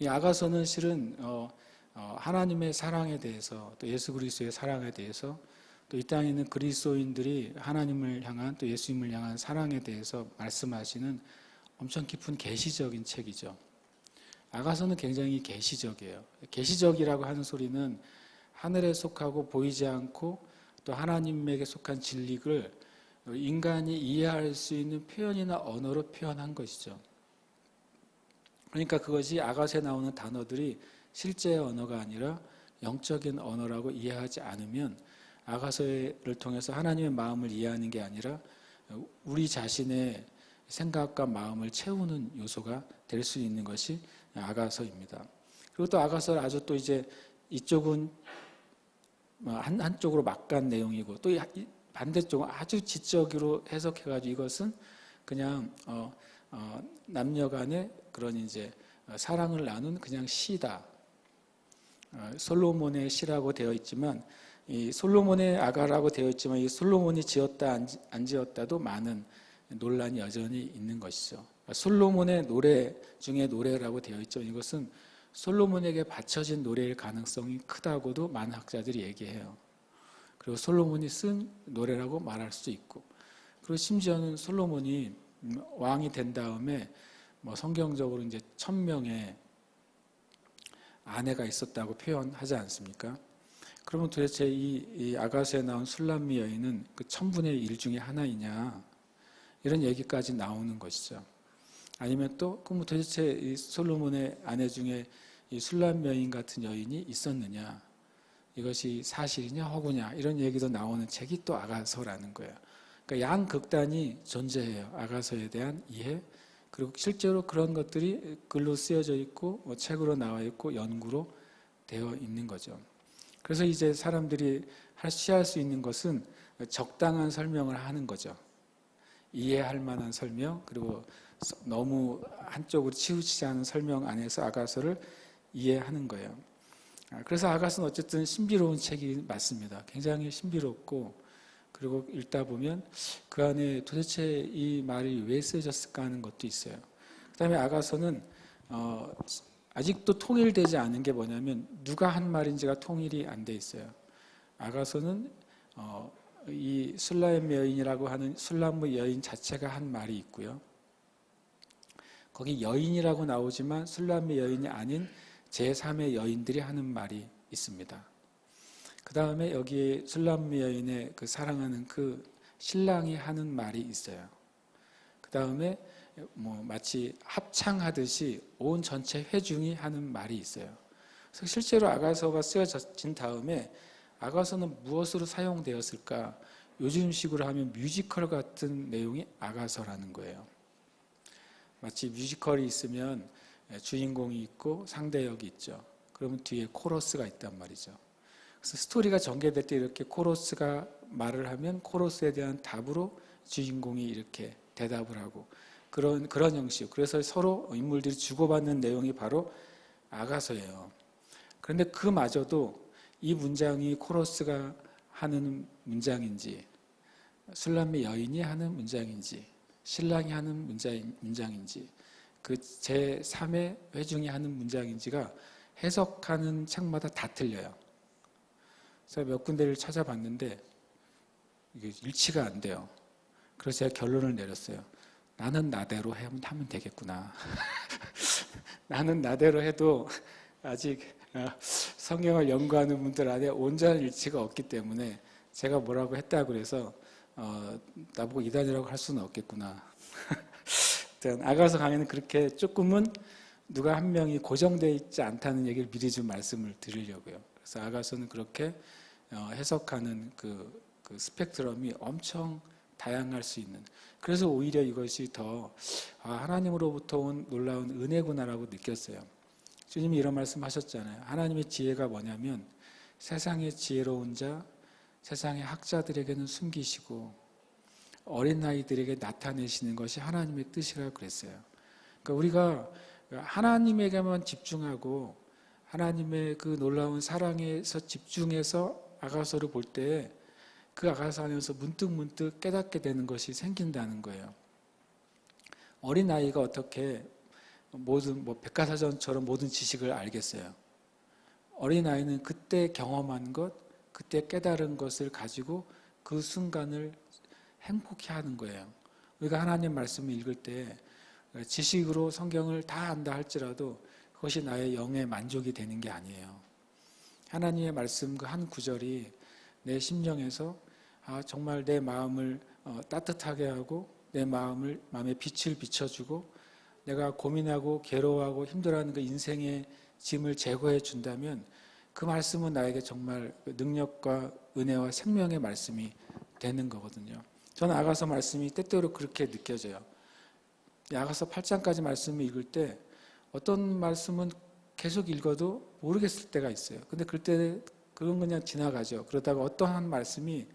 이 아가서는 실은 하나님의 사랑에 대해서 또 예수 그리스도의 사랑에 대해서 또 이 땅에 있는 그리스도인들이 하나님을 향한 또 예수님을 향한 사랑에 대해서 말씀하시는 엄청 깊은 계시적인 책이죠. 아가서는 굉장히 계시적이에요. 계시적이라고 하는 소리는 하늘에 속하고 보이지 않고 또 하나님에게 속한 진리를 인간이 이해할 수 있는 표현이나 언어로 표현한 것이죠. 그러니까 그것이 아가서에 나오는 단어들이 실제의 언어가 아니라 영적인 언어라고 이해하지 않으면 아가서를 통해서 하나님의 마음을 이해하는 게 아니라 우리 자신의 생각과 마음을 채우는 요소가 될 수 있는 것이 아가서입니다. 그리고 또 아가서를 아주 또 이제 이쪽은 한쪽으로 막 간 내용이고 또 반대쪽은 아주 지적으로 해석해가지고 이것은 그냥 남녀 간의 그런 이제 사랑을 나눈 그냥 시다. 솔로몬의 시라고 되어 있지만 이 솔로몬의 아가라고 되어 있지만 이 솔로몬이 지었다 안 지었다도 많은 논란이 여전히 있는 것이죠. 솔로몬의 노래 중에 노래라고 되어 있죠. 이것은 솔로몬에게 바쳐진 노래일 가능성이 크다고도 많은 학자들이 얘기해요. 그리고 솔로몬이 쓴 노래라고 말할 수도 있고, 그리고 심지어는 솔로몬이 왕이 된 다음에 성경적으로 이제 1000명의 아내가 있었다고 표현하지 않습니까? 그러면 도대체 이 아가서에 나온 술람미 여인은 그 1000분의 1 중에 하나이냐? 이런 얘기까지 나오는 것이죠. 아니면 또 그럼 도대체 이 솔로몬의 아내 중에 이 술람 여인 같은 여인이 있었느냐? 이것이 사실이냐 허구냐? 이런 얘기도 나오는 책이 또 아가서라는 거예요. 그러니까 양극단이 존재해요. 아가서에 대한 이해. 그리고 실제로 그런 것들이 글로 쓰여져 있고 책으로 나와 있고 연구로 되어 있는 거죠. 그래서 이제 사람들이 취할 수 있는 것은 적당한 설명을 하는 거죠. 이해할 만한 설명, 그리고 너무 한쪽으로 치우치지 않은 설명 안에서 아가서를 이해하는 거예요. 그래서 아가서는 어쨌든 신비로운 책이 맞습니다. 굉장히 신비롭고, 그리고 읽다 보면 그 안에 도대체 이 말이 왜 쓰여졌을까 하는 것도 있어요. 그 다음에 아가서는 아직도 통일되지 않은 게 뭐냐면 누가 한 말인지가 통일이 안 돼 있어요. 아가서는 이 술람 여인이라고 하는 술람의 여인 자체가 한 말이 있고요. 거기 여인이라고 나오지만 술람의 여인이 아닌 제3의 여인들이 하는 말이 있습니다. 그 다음에 여기에 술람 여인의 그 사랑하는 그 신랑이 하는 말이 있어요. 그 다음에 마치 합창하듯이 온 전체 회중이 하는 말이 있어요. 그래서 실제로 아가서가 쓰여진 다음에 아가서는 무엇으로 사용되었을까? 요즘식으로 하면 뮤지컬 같은 내용이 아가서라는 거예요. 마치 뮤지컬이 있으면 주인공이 있고 상대역이 있죠. 그러면 뒤에 코러스가 있단 말이죠. 그래서 스토리가 전개될 때 이렇게 코러스가 말을 하면 코러스에 대한 답으로 주인공이 이렇게 대답을 하고 그런 형식. 그래서 서로 인물들이 주고받는 내용이 바로 아가서예요. 그런데 그마저도 이 문장이 코러스가 하는 문장인지 술람의 여인이 하는 문장인지 신랑이 하는 문장인지 그 제3의 회중이 하는 문장인지가 해석하는 책마다 다 틀려요. 그래서 몇 군데를 찾아봤는데 이게 일치가 안 돼요. 그래서 제가 결론을 내렸어요. 나는 나대로 하면 되겠구나. 나는 나대로 해도 아직 성경을 연구하는 분들 안에 온전한 일치가 없기 때문에 제가 뭐라고 했다고 그래서 나보고 이단이라고 할 수는 없겠구나. 아가서 강의는 그렇게 조금은 누가 한 명이 고정되어 있지 않다는 얘기를 미리 좀 말씀을 드리려고요. 그래서 아가서는 그렇게 해석하는 그 스펙트럼이 엄청 다양할 수 있는, 그래서 오히려 이것이 더 하나님으로부터 온 놀라운 은혜구나라고 느꼈어요. 주님이 이런 말씀 하셨잖아요. 하나님의 지혜가 뭐냐면 세상의 지혜로운 자, 세상의 학자들에게는 숨기시고 어린 아이들에게 나타내시는 것이 하나님의 뜻이라고 그랬어요. 그러니까 우리가 하나님에게만 집중하고 하나님의 그 놀라운 사랑에서 집중해서 아가서를 볼 때 그 아가서 안에서 문득 깨닫게 되는 것이 생긴다는 거예요. 어린 아이가 어떻게 모든 백과사전처럼 모든 지식을 알겠어요. 어린아이는 그때 경험한 것, 그때 깨달은 것을 가지고 그 순간을 행복해 하는 거예요. 우리가 하나님 말씀을 읽을 때 지식으로 성경을 다 안다 할지라도 그것이 나의 영의 만족이 되는 게 아니에요. 하나님의 말씀 그 한 구절이 내 심령에서 정말 내 마음을 따뜻하게 하고 내 마음에 빛을 비춰주고 내가 고민하고 괴로워하고 힘들어하는 그 인생의 짐을 제거해 준다면 그 말씀은 나에게 정말 능력과 은혜와 생명의 말씀이 되는 거거든요. 저는 아가서 말씀이 때때로 그렇게 느껴져요. 아가서 8장까지 말씀을 읽을 때 어떤 말씀은 계속 읽어도 모르겠을 때가 있어요. 근데 그때 그건 그냥 지나가죠. 그러다가 어떠한 말씀이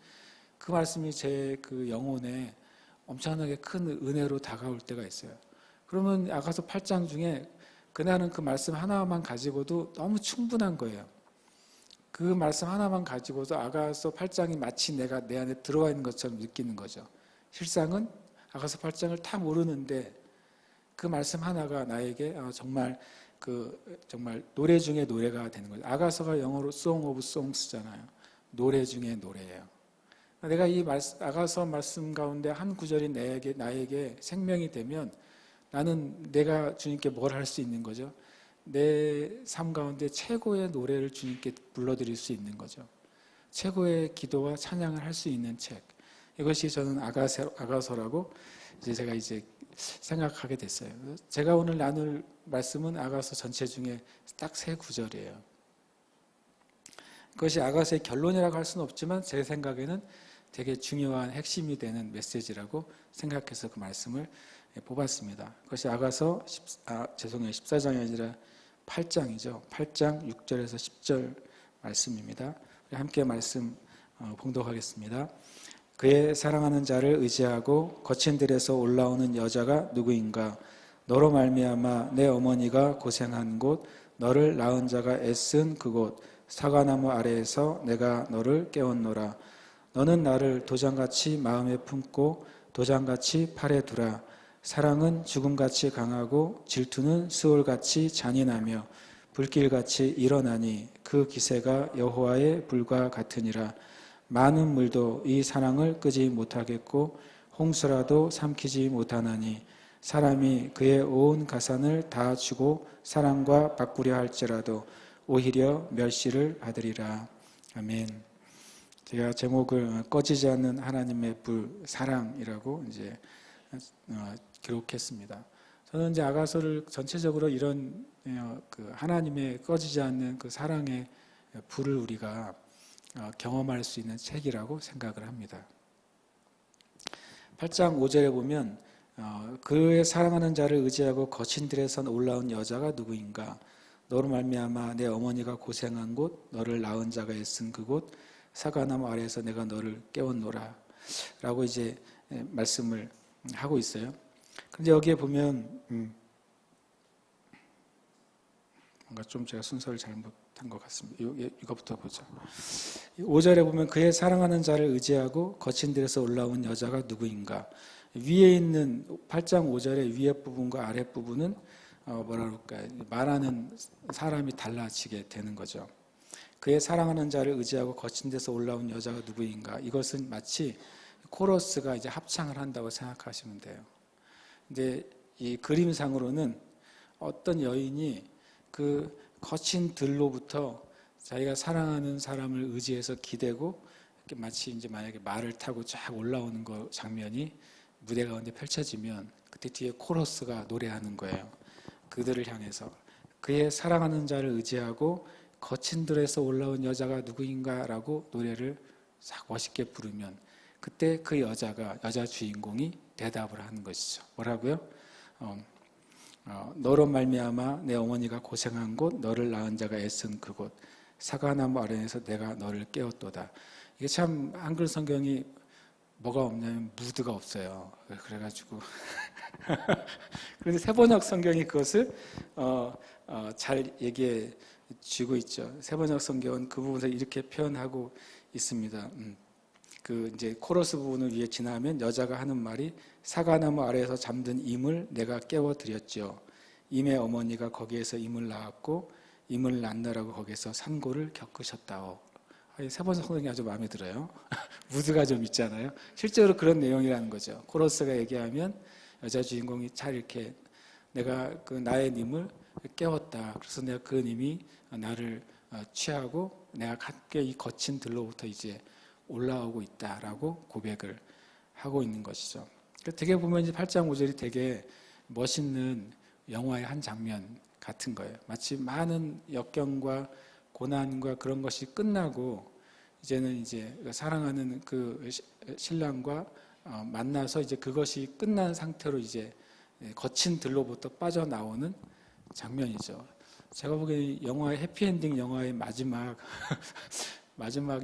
그 말씀이 제 그 영혼에 엄청나게 큰 은혜로 다가올 때가 있어요. 그러면 아가서 8장 중에 그날은 그 말씀 하나만 가지고도 너무 충분한 거예요. 그 말씀 하나만 가지고도 아가서 8장이 마치 내가 내 안에 들어와 있는 것처럼 느끼는 거죠. 실상은 아가서 8장을 다 모르는데 그 말씀 하나가 나에게 정말 정말 노래 중에 노래가 되는 거죠. 아가서가 영어로 Song of Songs잖아요. 노래 중에 노래예요. 내가 이 아가서 말씀 가운데 한 구절이 나에게 생명이 되면 나는 내가 주님께 뭘 할 수 있는 거죠? 내 삶 가운데 최고의 노래를 주님께 불러드릴 수 있는 거죠. 최고의 기도와 찬양을 할 수 있는 책. 이것이 저는 아가서라고 제가 생각하게 됐어요. 제가 오늘 나눌 말씀은 아가서 전체 중에 딱 3구절이에요. 그것이 아가서의 결론이라고 할 수는 없지만 제 생각에는 되게 중요한 핵심이 되는 메시지라고 생각해서 그 말씀을 뽑았습니다. 그것이 아가서 14장이 아니라 8장이죠. 8장 6절에서 10절 말씀입니다. 함께 말씀 봉독하겠습니다. 그의 사랑하는 자를 의지하고 거친 들에서 올라오는 여자가 누구인가? 너로 말미암아 내 어머니가 고생한 곳, 너를 낳은 자가 애쓴 그곳, 사과나무 아래에서 내가 너를 깨웠노라. 너는 나를 도장같이 마음에 품고 도장같이 팔에 두라. 사랑은 죽음같이 강하고 질투는 스올같이 잔인하며 불길같이 일어나니 그 기세가 여호와의 불과 같으니라. 많은 물도 이 사랑을 끄지 못하겠고 홍수라도 삼키지 못하나니 사람이 그의 온 가산을 다 주고 사랑과 바꾸려 할지라도 오히려 멸시를 받으리라. 아멘. 제가 제목을 꺼지지 않는 하나님의 불 사랑이라고 기록했습니다. 저는 아가서를 전체적으로 이런 그 하나님의 꺼지지 않는 그 사랑의 불을 우리가 경험할 수 있는 책이라고 생각을 합니다. 8장 5절에 보면 그의 사랑하는 자를 의지하고 거친 들에서 올라온 여자가 누구인가? 너로 말미암아 내 어머니가 고생한 곳, 너를 낳은 자가 애쓴 그곳, 사과나무 아래에서 내가 너를 깨웠노라 라고 말씀을 하고 있어요. 그런데 여기에 보면 뭔가 좀 제가 순서를 잘못한 것 같습니다. 이거부터 보죠. 5절에 보면 그의 사랑하는 자를 의지하고 거친 들에서 올라온 여자가 누구인가? 위에 있는 8장 5절의 위에 부분과 아래 부분은 말하는 사람이 달라지게 되는 거죠. 그의 사랑하는 자를 의지하고 거친 데서 올라온 여자가 누구인가? 이것은 마치 코러스가 합창을 한다고 생각하시면 돼요. 근데 이 그림상으로는 어떤 여인이 그 거친 들로부터 자기가 사랑하는 사람을 의지해서 기대고 마치 만약에 말을 타고 쫙 올라오는 장면이 무대 가운데 펼쳐지면 그때 뒤에 코러스가 노래하는 거예요. 그들을 향해서 그의 사랑하는 자를 의지하고 거친 들에서 올라온 여자가 누구인가라고 노래를 싹 멋있게 부르면 그때 그 여자 주인공이 대답을 하는 것이죠. 뭐라고요? 너로 말미암아 내 어머니가 고생한 곳, 너를 낳은 자가 애쓴 그곳, 사과나무 아래에서 내가 너를 깨웠도다. 이게 참 한글 성경이 뭐가 없냐면 무드가 없어요. 그래가지고 그런데 세번역 성경이 그것을 잘 얘기해 주고 있죠. 세번역 성경은 그 부분에서 이렇게 표현하고 있습니다. 코러스 부분을 위에 지나면 여자가 하는 말이 사과나무 아래에서 잠든 임을 내가 깨워드렸죠. 임의 어머니가 거기에서 임을 낳았고 임을 낳느라고 거기에서 산고를 겪으셨다오. 세 번째 성경이 아주 마음에 들어요. 무드가 좀 있잖아요. 실제로 그런 내용이라는 거죠. 코러스가 얘기하면 여자 주인공이 잘 이렇게 내가 그 나의 님을 깨웠다. 그래서 내가 그 님이 나를 취하고 내가 함께 이 거친 들로부터 이제 올라오고 있다라고 고백을 하고 있는 것이죠. 되게 보면 이제 8장 5절이 되게 멋있는 영화의 한 장면 같은 거예요. 마치 많은 역경과 고난과 그런 것이 끝나고 이제는 이제 사랑하는 그 신랑과 만나서 이제 그것이 끝난 상태로 이제 거친 들로부터 빠져나오는 장면이죠. 제가 보기에 영화의 해피엔딩 영화의 마지막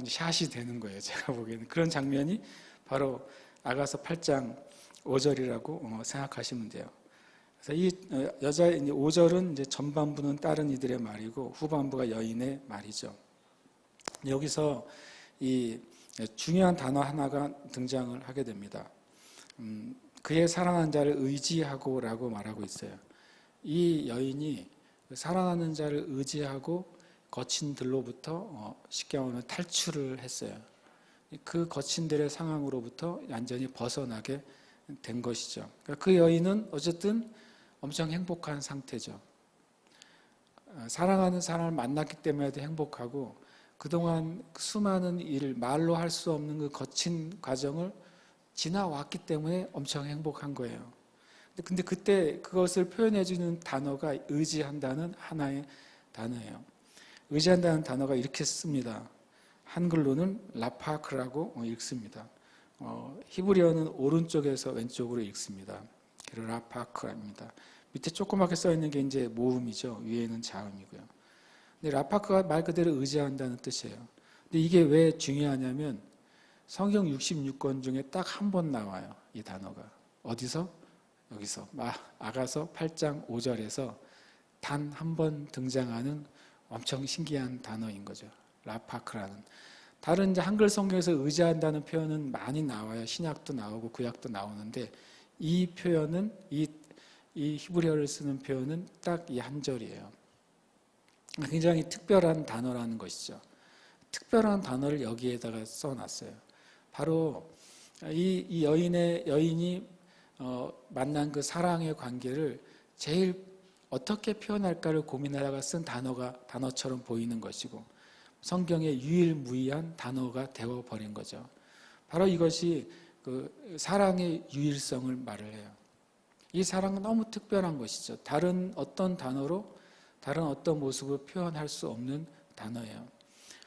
샷이 되는 거예요. 제가 보기에는 그런 장면이 바로 아가서 8장 5절이라고 생각하시면 돼요. 그래서 이 여자의 5절은 이제 전반부는 다른 이들의 말이고 후반부가 여인의 말이죠. 여기서 이 중요한 단어 하나가 등장을 하게 됩니다. 그의 사랑하는 자를 의지하고라고 말하고 있어요. 이 여인이 사랑하는 자를 의지하고 거친 들로부터 쉽게 말하면 탈출을 했어요. 그 거친 들의 상황으로부터 완전히 벗어나게 된 것이죠. 그러니까 그 여인은 어쨌든 엄청 행복한 상태죠. 사랑하는 사람을 만났기 때문에도 행복하고 그동안 수많은 일, 말로 할 수 없는 그 거친 과정을 지나왔기 때문에 엄청 행복한 거예요. 근데 그때 그것을 표현해주는 단어가 의지한다는 하나의 단어예요. 의지한다는 단어가 이렇게 씁니다. 한글로는 라파크라고 읽습니다. 히브리어는 오른쪽에서 왼쪽으로 읽습니다. 라파크입니다. 밑에 조그맣게 써 있는 게 이제 모음이죠. 위에는 자음이고요. 근데 라파크가 말 그대로 의지한다는 뜻이에요. 근데 이게 왜 중요하냐면 성경 66권 중에 딱 한 번 나와요. 이 단어가. 어디서? 여기서. 아가서 8장 5절에서 단 한 번 등장하는 엄청 신기한 단어인 거죠. 라파크라는. 다른 이제 한글 성경에서 의지한다는 표현은 많이 나와요. 신약도 나오고 구약도 나오는데 이 표현은 이 히브리어를 쓰는 표현은 딱 이 한 절이에요. 굉장히 특별한 단어라는 것이죠. 특별한 단어를 여기에다가 써놨어요. 바로 이 여인이 만난 그 사랑의 관계를 제일 어떻게 표현할까를 고민하다가 쓴 단어처럼 보이는 것이고 성경의 유일무이한 단어가 되어버린 거죠. 바로 이것이 그 사랑의 유일성을 말을 해요. 이 사랑은 너무 특별한 것이죠. 다른 어떤 단어로 다른 어떤 모습으로 표현할 수 없는 단어예요.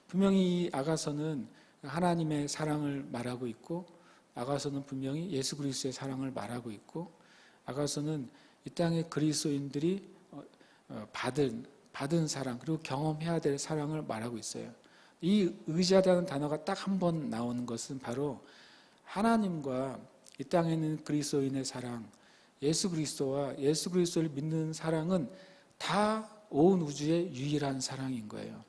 분명히 이 아가서는 하나님의 사랑을 말하고 있고 아가서는 분명히 예수 그리스도의 사랑을 말하고 있고 아가서는 이 땅의 그리스도인들이 받은 사랑 그리고 경험해야 될 사랑을 말하고 있어요. 이 의지하다는 단어가 딱 한 번 나오는 것은 바로 하나님과 이 땅에 있는 그리스도인의 사랑, 예수 그리스도와 예수 그리스도를 믿는 사랑은 다 온 우주의 유일한 사랑인 거예요.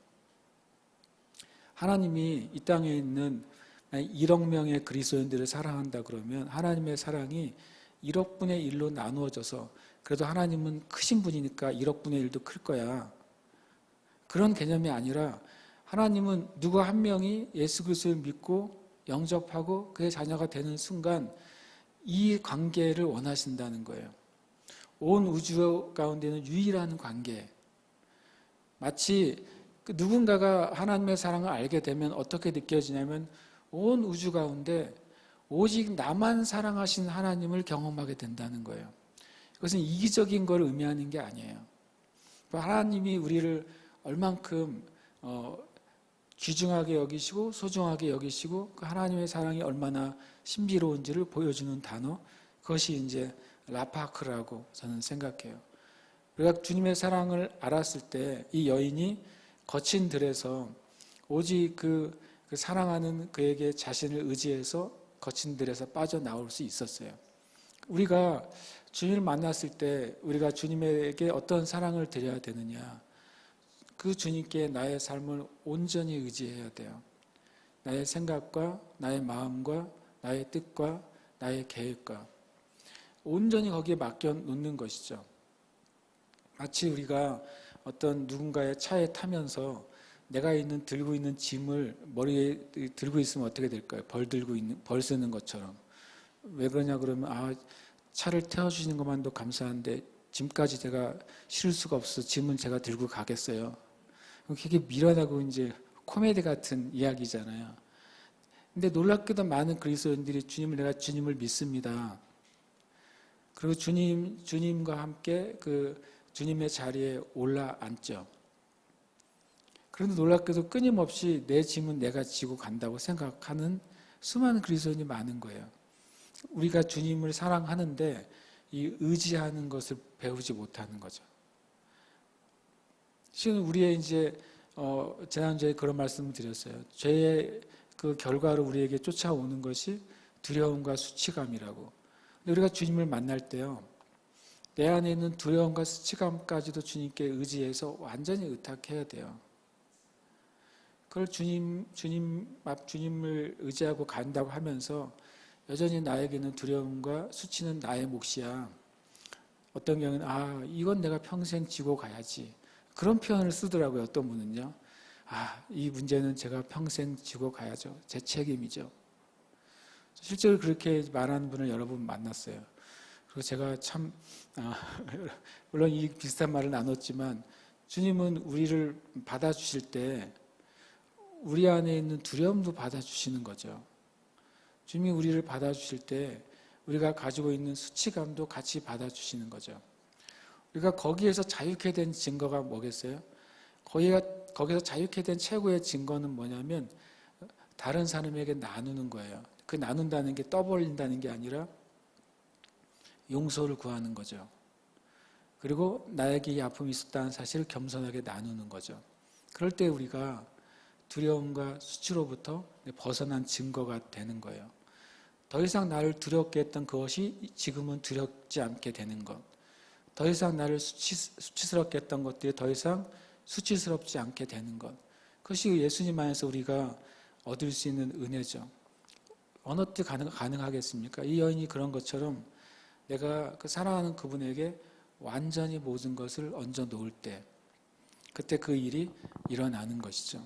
하나님이 이 땅에 있는 1억 명의 그리스도인들을 사랑한다 그러면 하나님의 사랑이 1억 분의 1로 나누어져서 그래도 하나님은 크신 분이니까 1억 분의 1도 클 거야. 그런 개념이 아니라 하나님은 누구 한 명이 예수 그리스도를 믿고 영접하고 그의 자녀가 되는 순간 이 관계를 원하신다는 거예요. 온 우주 가운데는 유일한 관계. 마치 누군가가 하나님의 사랑을 알게 되면 어떻게 느껴지냐면 온 우주 가운데 오직 나만 사랑하신 하나님을 경험하게 된다는 거예요. 이것은 이기적인 걸 의미하는 게 아니에요. 하나님이 우리를 얼만큼 귀중하게 여기시고 소중하게 여기시고 그 하나님의 사랑이 얼마나 신비로운지를 보여주는 단어, 그것이 이제 라파크라고 저는 생각해요. 우리가 주님의 사랑을 알았을 때 이 여인이 거친 들에서 오직 그 사랑하는 그에게 자신을 의지해서 거친 들에서 빠져나올 수 있었어요. 우리가 주님을 만났을 때 우리가 주님에게 어떤 사랑을 드려야 되느냐, 그 주님께 나의 삶을 온전히 의지해야 돼요. 나의 생각과 나의 마음과 나의 뜻과 나의 계획과 온전히 거기에 맡겨 놓는 것이죠. 마치 우리가 어떤 누군가의 차에 타면서 내가 들고 있는 짐을 머리에 들고 있으면 어떻게 될까요? 벌 쓰는 것처럼. 왜 그러냐 그러면 차를 태워주시는 것만도 감사한데 짐까지 제가 실을 수가 없어. 짐은 제가 들고 가겠어요. 그게 미련하고 이제 코미디 같은 이야기잖아요. 근데 놀랍게도 많은 그리스도인들이 내가 주님을 믿습니다. 그리고 주님과 함께 그 주님의 자리에 올라앉죠. 그런데 놀랍게도 끊임없이 내 짐은 내가 지고 간다고 생각하는 수많은 그리스도인이 많은 거예요. 우리가 주님을 사랑하는데 이 의지하는 것을 배우지 못하는 거죠. 실은 우리의 이제 지난주에 그런 말씀을 드렸어요. 죄의 그 결과로 우리에게 쫓아오는 것이 두려움과 수치감이라고. 근데 우리가 주님을 만날 때요, 내 안에 있는 두려움과 수치감까지도 주님께 의지해서 완전히 의탁해야 돼요. 그걸 주님을 의지하고 간다고 하면서 여전히 나에게는 두려움과 수치는 나의 몫이야. 어떤 경우는 이건 내가 평생 지고 가야지. 그런 표현을 쓰더라고요. 어떤 분은요. 이 문제는 제가 평생 지고 가야죠. 제 책임이죠. 실제로 그렇게 말하는 분을 여러 번 만났어요. 그리고 제가 참 물론 이 비슷한 말을 나눴지만 주님은 우리를 받아주실 때 우리 안에 있는 두려움도 받아주시는 거죠. 주님이 우리를 받아주실 때 우리가 가지고 있는 수치감도 같이 받아주시는 거죠. 우리가 거기에서 자유케 된 증거가 뭐겠어요? 거기서 자유케 된 최고의 증거는 뭐냐면 다른 사람에게 나누는 거예요. 그 나눈다는 게 떠벌린다는 게 아니라 용서를 구하는 거죠. 그리고 나에게 이 아픔이 있었다는 사실을 겸손하게 나누는 거죠. 그럴 때 우리가 두려움과 수치로부터 벗어난 증거가 되는 거예요. 더 이상 나를 두렵게 했던 그것이 지금은 두렵지 않게 되는 것. 더 이상 나를 수치스럽게 했던 것들이 더 이상 수치스럽지 않게 되는 것. 그것이 예수님 안에서 우리가 얻을 수 있는 은혜죠. 어느 때 가능하겠습니까? 이 여인이 그런 것처럼 내가 그 사랑하는 그분에게 완전히 모든 것을 얹어 놓을 때 그때 그 일이 일어나는 것이죠.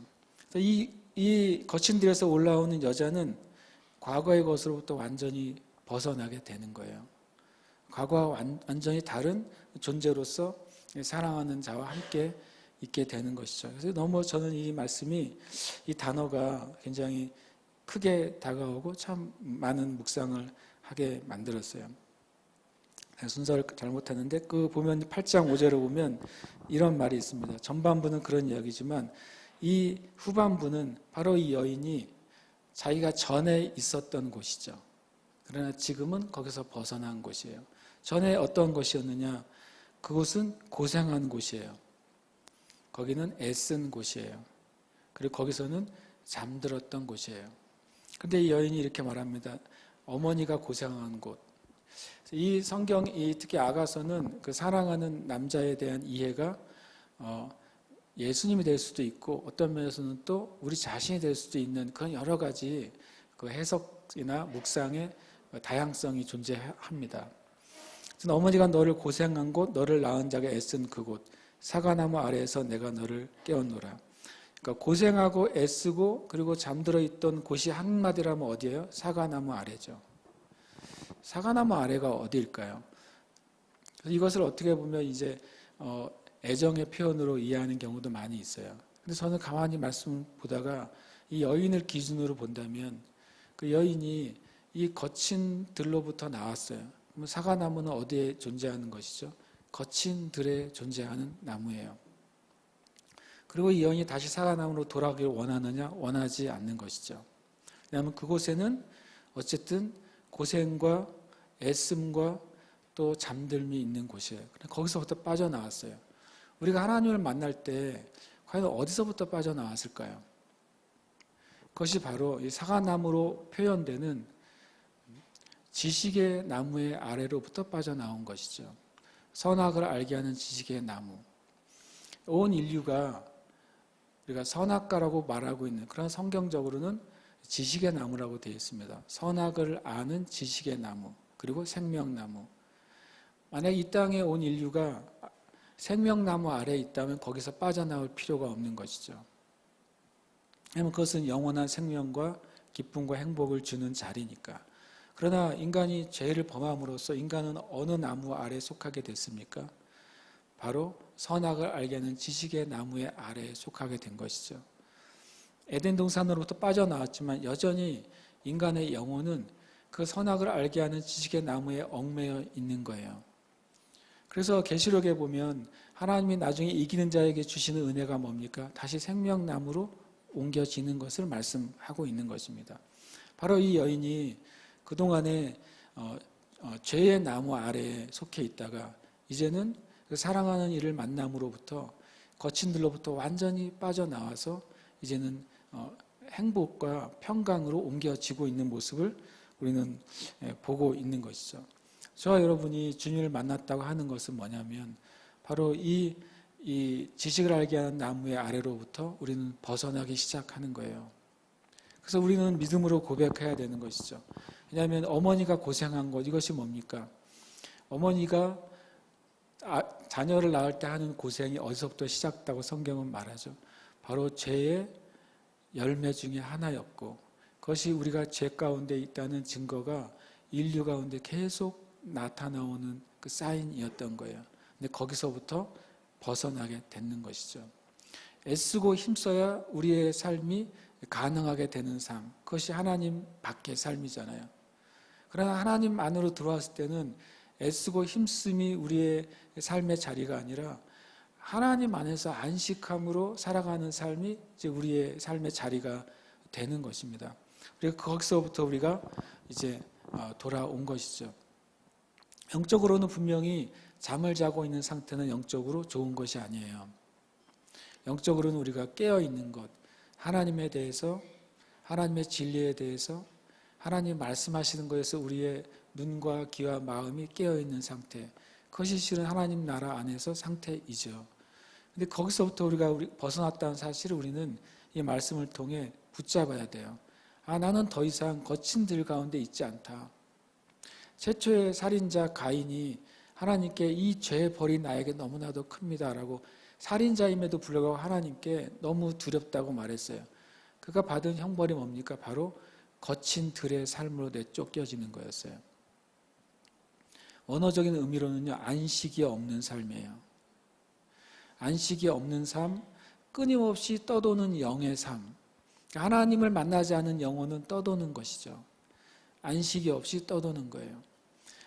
이 거친 들에서 올라오는 여자는 과거의 것으로부터 완전히 벗어나게 되는 거예요. 과거와 완전히 다른 존재로서 사랑하는 자와 함께 있게 되는 것이죠. 그래서 너무 저는 이 말씀이 이 단어가 굉장히 크게 다가오고 참 많은 묵상을 하게 만들었어요. 순서를 잘못했는데 그 보면 8장 5절을 보면 이런 말이 있습니다. 전반부는 그런 이야기지만 이 후반부는 바로 이 여인이 자기가 전에 있었던 곳이죠. 그러나 지금은 거기서 벗어난 곳이에요. 전에 어떤 곳이었느냐? 그곳은 고생한 곳이에요. 거기는 애쓴 곳이에요. 그리고 거기서는 잠들었던 곳이에요. 근데 이 여인이 이렇게 말합니다. 어머니가 고생한 곳. 이 성경, 특히 아가서는 그 사랑하는 남자에 대한 이해가 예수님이 될 수도 있고 어떤 면에서는 또 우리 자신이 될 수도 있는 그런 여러 가지 그 해석이나 묵상의 다양성이 존재합니다. 어머니가 너를 고생한 곳, 너를 낳은 자가 애쓴 그곳, 사과나무 아래에서 내가 너를 깨웠노라. 그러니까 고생하고 애쓰고 그리고 잠들어 있던 곳이 한마디라면 어디예요? 사과나무 아래죠. 사과나무 아래가 어디일까요? 이것을 어떻게 보면 이제 애정의 표현으로 이해하는 경우도 많이 있어요. 근데 저는 가만히 말씀 보다가 이 여인을 기준으로 본다면 그 여인이 이 거친 들로부터 나왔어요. 그러면 사과나무는 어디에 존재하는 것이죠? 거친 들에 존재하는 나무예요. 그리고 이 여인이 다시 사과나무로 돌아가기를 원하느냐? 원하지 않는 것이죠. 왜냐하면 그곳에는 어쨌든 고생과 애씀과 또 잠들미 있는 곳이에요. 거기서부터 빠져나왔어요. 우리가 하나님을 만날 때 과연 어디서부터 빠져나왔을까요? 그것이 바로 이 사과나무로 표현되는 지식의 나무의 아래로부터 빠져나온 것이죠. 선악을 알게 하는 지식의 나무. 온 인류가 우리가 선악과라고 말하고 있는 그런 성경적으로는 지식의 나무라고 되어 있습니다. 선악을 아는 지식의 나무, 그리고 생명나무. 만약 이 땅에 온 인류가 생명나무 아래에 있다면 거기서 빠져나올 필요가 없는 것이죠. 왜냐하면 그것은 영원한 생명과 기쁨과 행복을 주는 자리니까. 그러나 인간이 죄를 범함으로써 인간은 어느 나무 아래에 속하게 됐습니까? 바로 선악을 알게 하는 지식의 나무의 아래에 속하게 된 것이죠. 에덴 동산으로부터 빠져나왔지만 여전히 인간의 영혼은 그 선악을 알게 하는 지식의 나무에 얽매여 있는 거예요. 그래서 계시록에 보면 하나님이 나중에 이기는 자에게 주시는 은혜가 뭡니까? 다시 생명나무로 옮겨지는 것을 말씀하고 있는 것입니다. 바로 이 여인이 그동안에 죄의 나무 아래에 속해 있다가 이제는 그 사랑하는 이를 만남으로부터 거친 들로부터 완전히 빠져나와서 이제는 행복과 평강으로 옮겨지고 있는 모습을 우리는 보고 있는 것이죠. 저와 여러분이 주님을 만났다고 하는 것은 뭐냐면 바로 이 지식을 알게 하는 나무의 아래로부터 우리는 벗어나기 시작하는 거예요. 그래서 우리는 믿음으로 고백해야 되는 것이죠. 왜냐하면 어머니가 고생한 것, 이것이 뭡니까? 어머니가 자녀를 낳을 때 하는 고생이 어디서부터 시작됐다고 성경은 말하죠. 바로 죄의 열매 중에 하나였고 그것이 우리가 죄 가운데 있다는 증거가 인류 가운데 계속 나타나오는 그 사인이었던 거예요. 근데 거기서부터 벗어나게 되는 것이죠. 애쓰고 힘써야 우리의 삶이 가능하게 되는 삶, 그것이 하나님 밖의 삶이잖아요. 그러나 하나님 안으로 들어왔을 때는 애쓰고 힘씀이 우리의 삶의 자리가 아니라 하나님 안에서 안식함으로 살아가는 삶이 이제 우리의 삶의 자리가 되는 것입니다. 그리고 거기서부터 우리가 이제 돌아온 것이죠. 영적으로는 분명히 잠을 자고 있는 상태는 영적으로 좋은 것이 아니에요. 영적으로는 우리가 깨어 있는 것, 하나님에 대해서, 하나님의 진리에 대해서, 하나님 말씀하시는 것에서 우리의 눈과 귀와 마음이 깨어 있는 상태, 그것이 실은 하나님 나라 안에서 상태이죠. 근데 거기서부터 우리가 벗어났다는 사실을 우리는 이 말씀을 통해 붙잡아야 돼요. 나는 더 이상 거친 들 가운데 있지 않다. 최초의 살인자 가인이 하나님께 이 죄 벌이 나에게 너무나도 큽니다라고 살인자임에도 불구하고 하나님께 너무 두렵다고 말했어요. 그가 받은 형벌이 뭡니까? 바로 거친 들의 삶으로 내쫓겨지는 거였어요. 원어적인 의미로는요, 안식이 없는 삶이에요. 안식이 없는 삶, 끊임없이 떠도는 영의 삶. 하나님을 만나지 않은 영혼은 떠도는 것이죠. 안식이 없이 떠도는 거예요.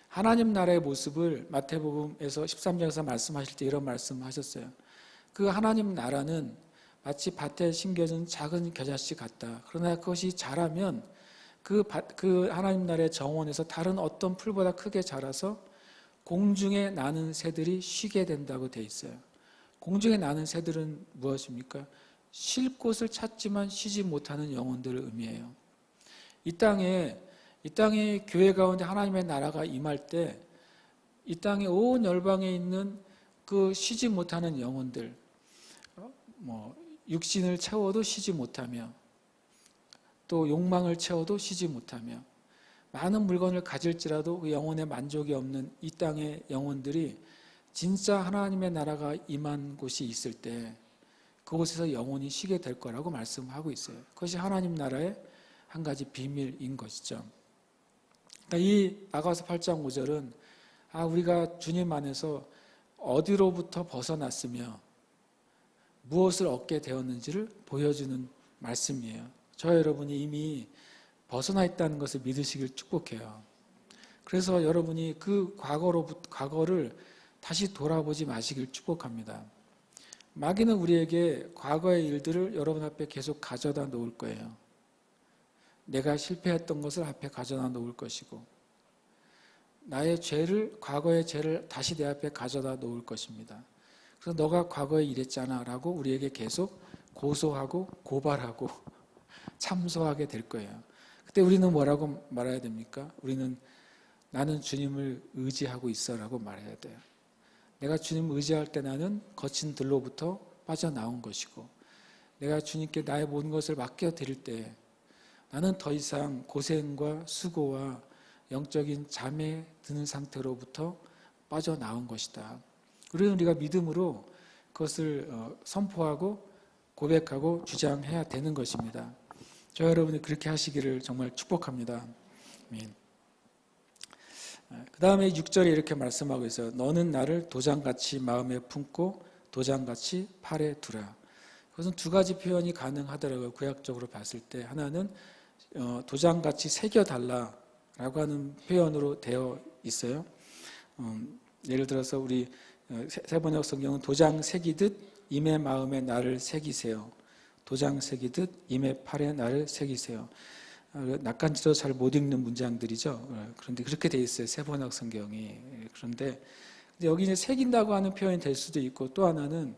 하나님 나라의 모습을 마태복음에서 13장에서 말씀하실 때 이런 말씀하셨어요. 그 하나님 나라는 마치 밭에 심겨진 작은 겨자씨 같다. 그러나 그것이 자라면 그 하나님 나라의 정원에서 다른 어떤 풀보다 크게 자라서 공중에 나는 새들이 쉬게 된다고 돼 있어요. 공중에 나는 새들은 무엇입니까? 쉴 곳을 찾지만 쉬지 못하는 영혼들을 의미해요. 이 땅에 교회 가운데 하나님의 나라가 임할 때 이 땅의 온 열방에 있는 그 쉬지 못하는 영혼들, 육신을 채워도 쉬지 못하며 또 욕망을 채워도 쉬지 못하며 많은 물건을 가질지라도 그 영혼의 만족이 없는 이 땅의 영혼들이 진짜 하나님의 나라가 임한 곳이 있을 때 그곳에서 영혼이 쉬게 될 거라고 말씀하고 있어요. 그것이 하나님 나라의 한 가지 비밀인 것이죠. 그러니까 이 아가서 8장 5절은 우리가 주님 안에서 어디로부터 벗어났으며 무엇을 얻게 되었는지를 보여주는 말씀이에요. 저 여러분이 이미 벗어나 있다는 것을 믿으시길 축복해요. 그래서 여러분이 그 과거를 다시 돌아보지 마시길 축복합니다. 마귀는 우리에게 과거의 일들을 여러분 앞에 계속 가져다 놓을 거예요. 내가 실패했던 것을 앞에 가져다 놓을 것이고 나의 과거의 죄를 다시 내 앞에 가져다 놓을 것입니다. 그래서 너가 과거에 이랬잖아 라고 우리에게 계속 고소하고 고발하고 참소하게 될 거예요. 그때 우리는 뭐라고 말해야 됩니까? 우리는 나는 주님을 의지하고 있어 라고 말해야 돼요. 내가 주님을 의지할 때 나는 거친 들로부터 빠져나온 것이고 내가 주님께 나의 모든 것을 맡겨드릴 때 나는 더 이상 고생과 수고와 영적인 잠에 드는 상태로부터 빠져나온 것이다. 우리가 믿음으로 그것을 선포하고 고백하고 주장해야 되는 것입니다. 저 여러분이 그렇게 하시기를 정말 축복합니다. 아멘. 그 다음에 6절에 이렇게 말씀하고 있어요. 너는 나를 도장같이 마음에 품고 도장같이 팔에 두라. 그것은 두 가지 표현이 가능하더라고요. 구약적으로 봤을 때 하나는 도장같이 새겨달라라고 하는 표현으로 되어 있어요. 예를 들어서 우리 세번역 성경은 도장 새기듯 임의 마음에 나를 새기세요. 도장 새기듯 임의 팔에 나를 새기세요. 낯간지도 잘 못 읽는 문장들이죠. 그런데 그렇게 돼 있어요. 세번역 성경이. 그런데 여기 이제 새긴다고 하는 표현이 될 수도 있고, 또 하나는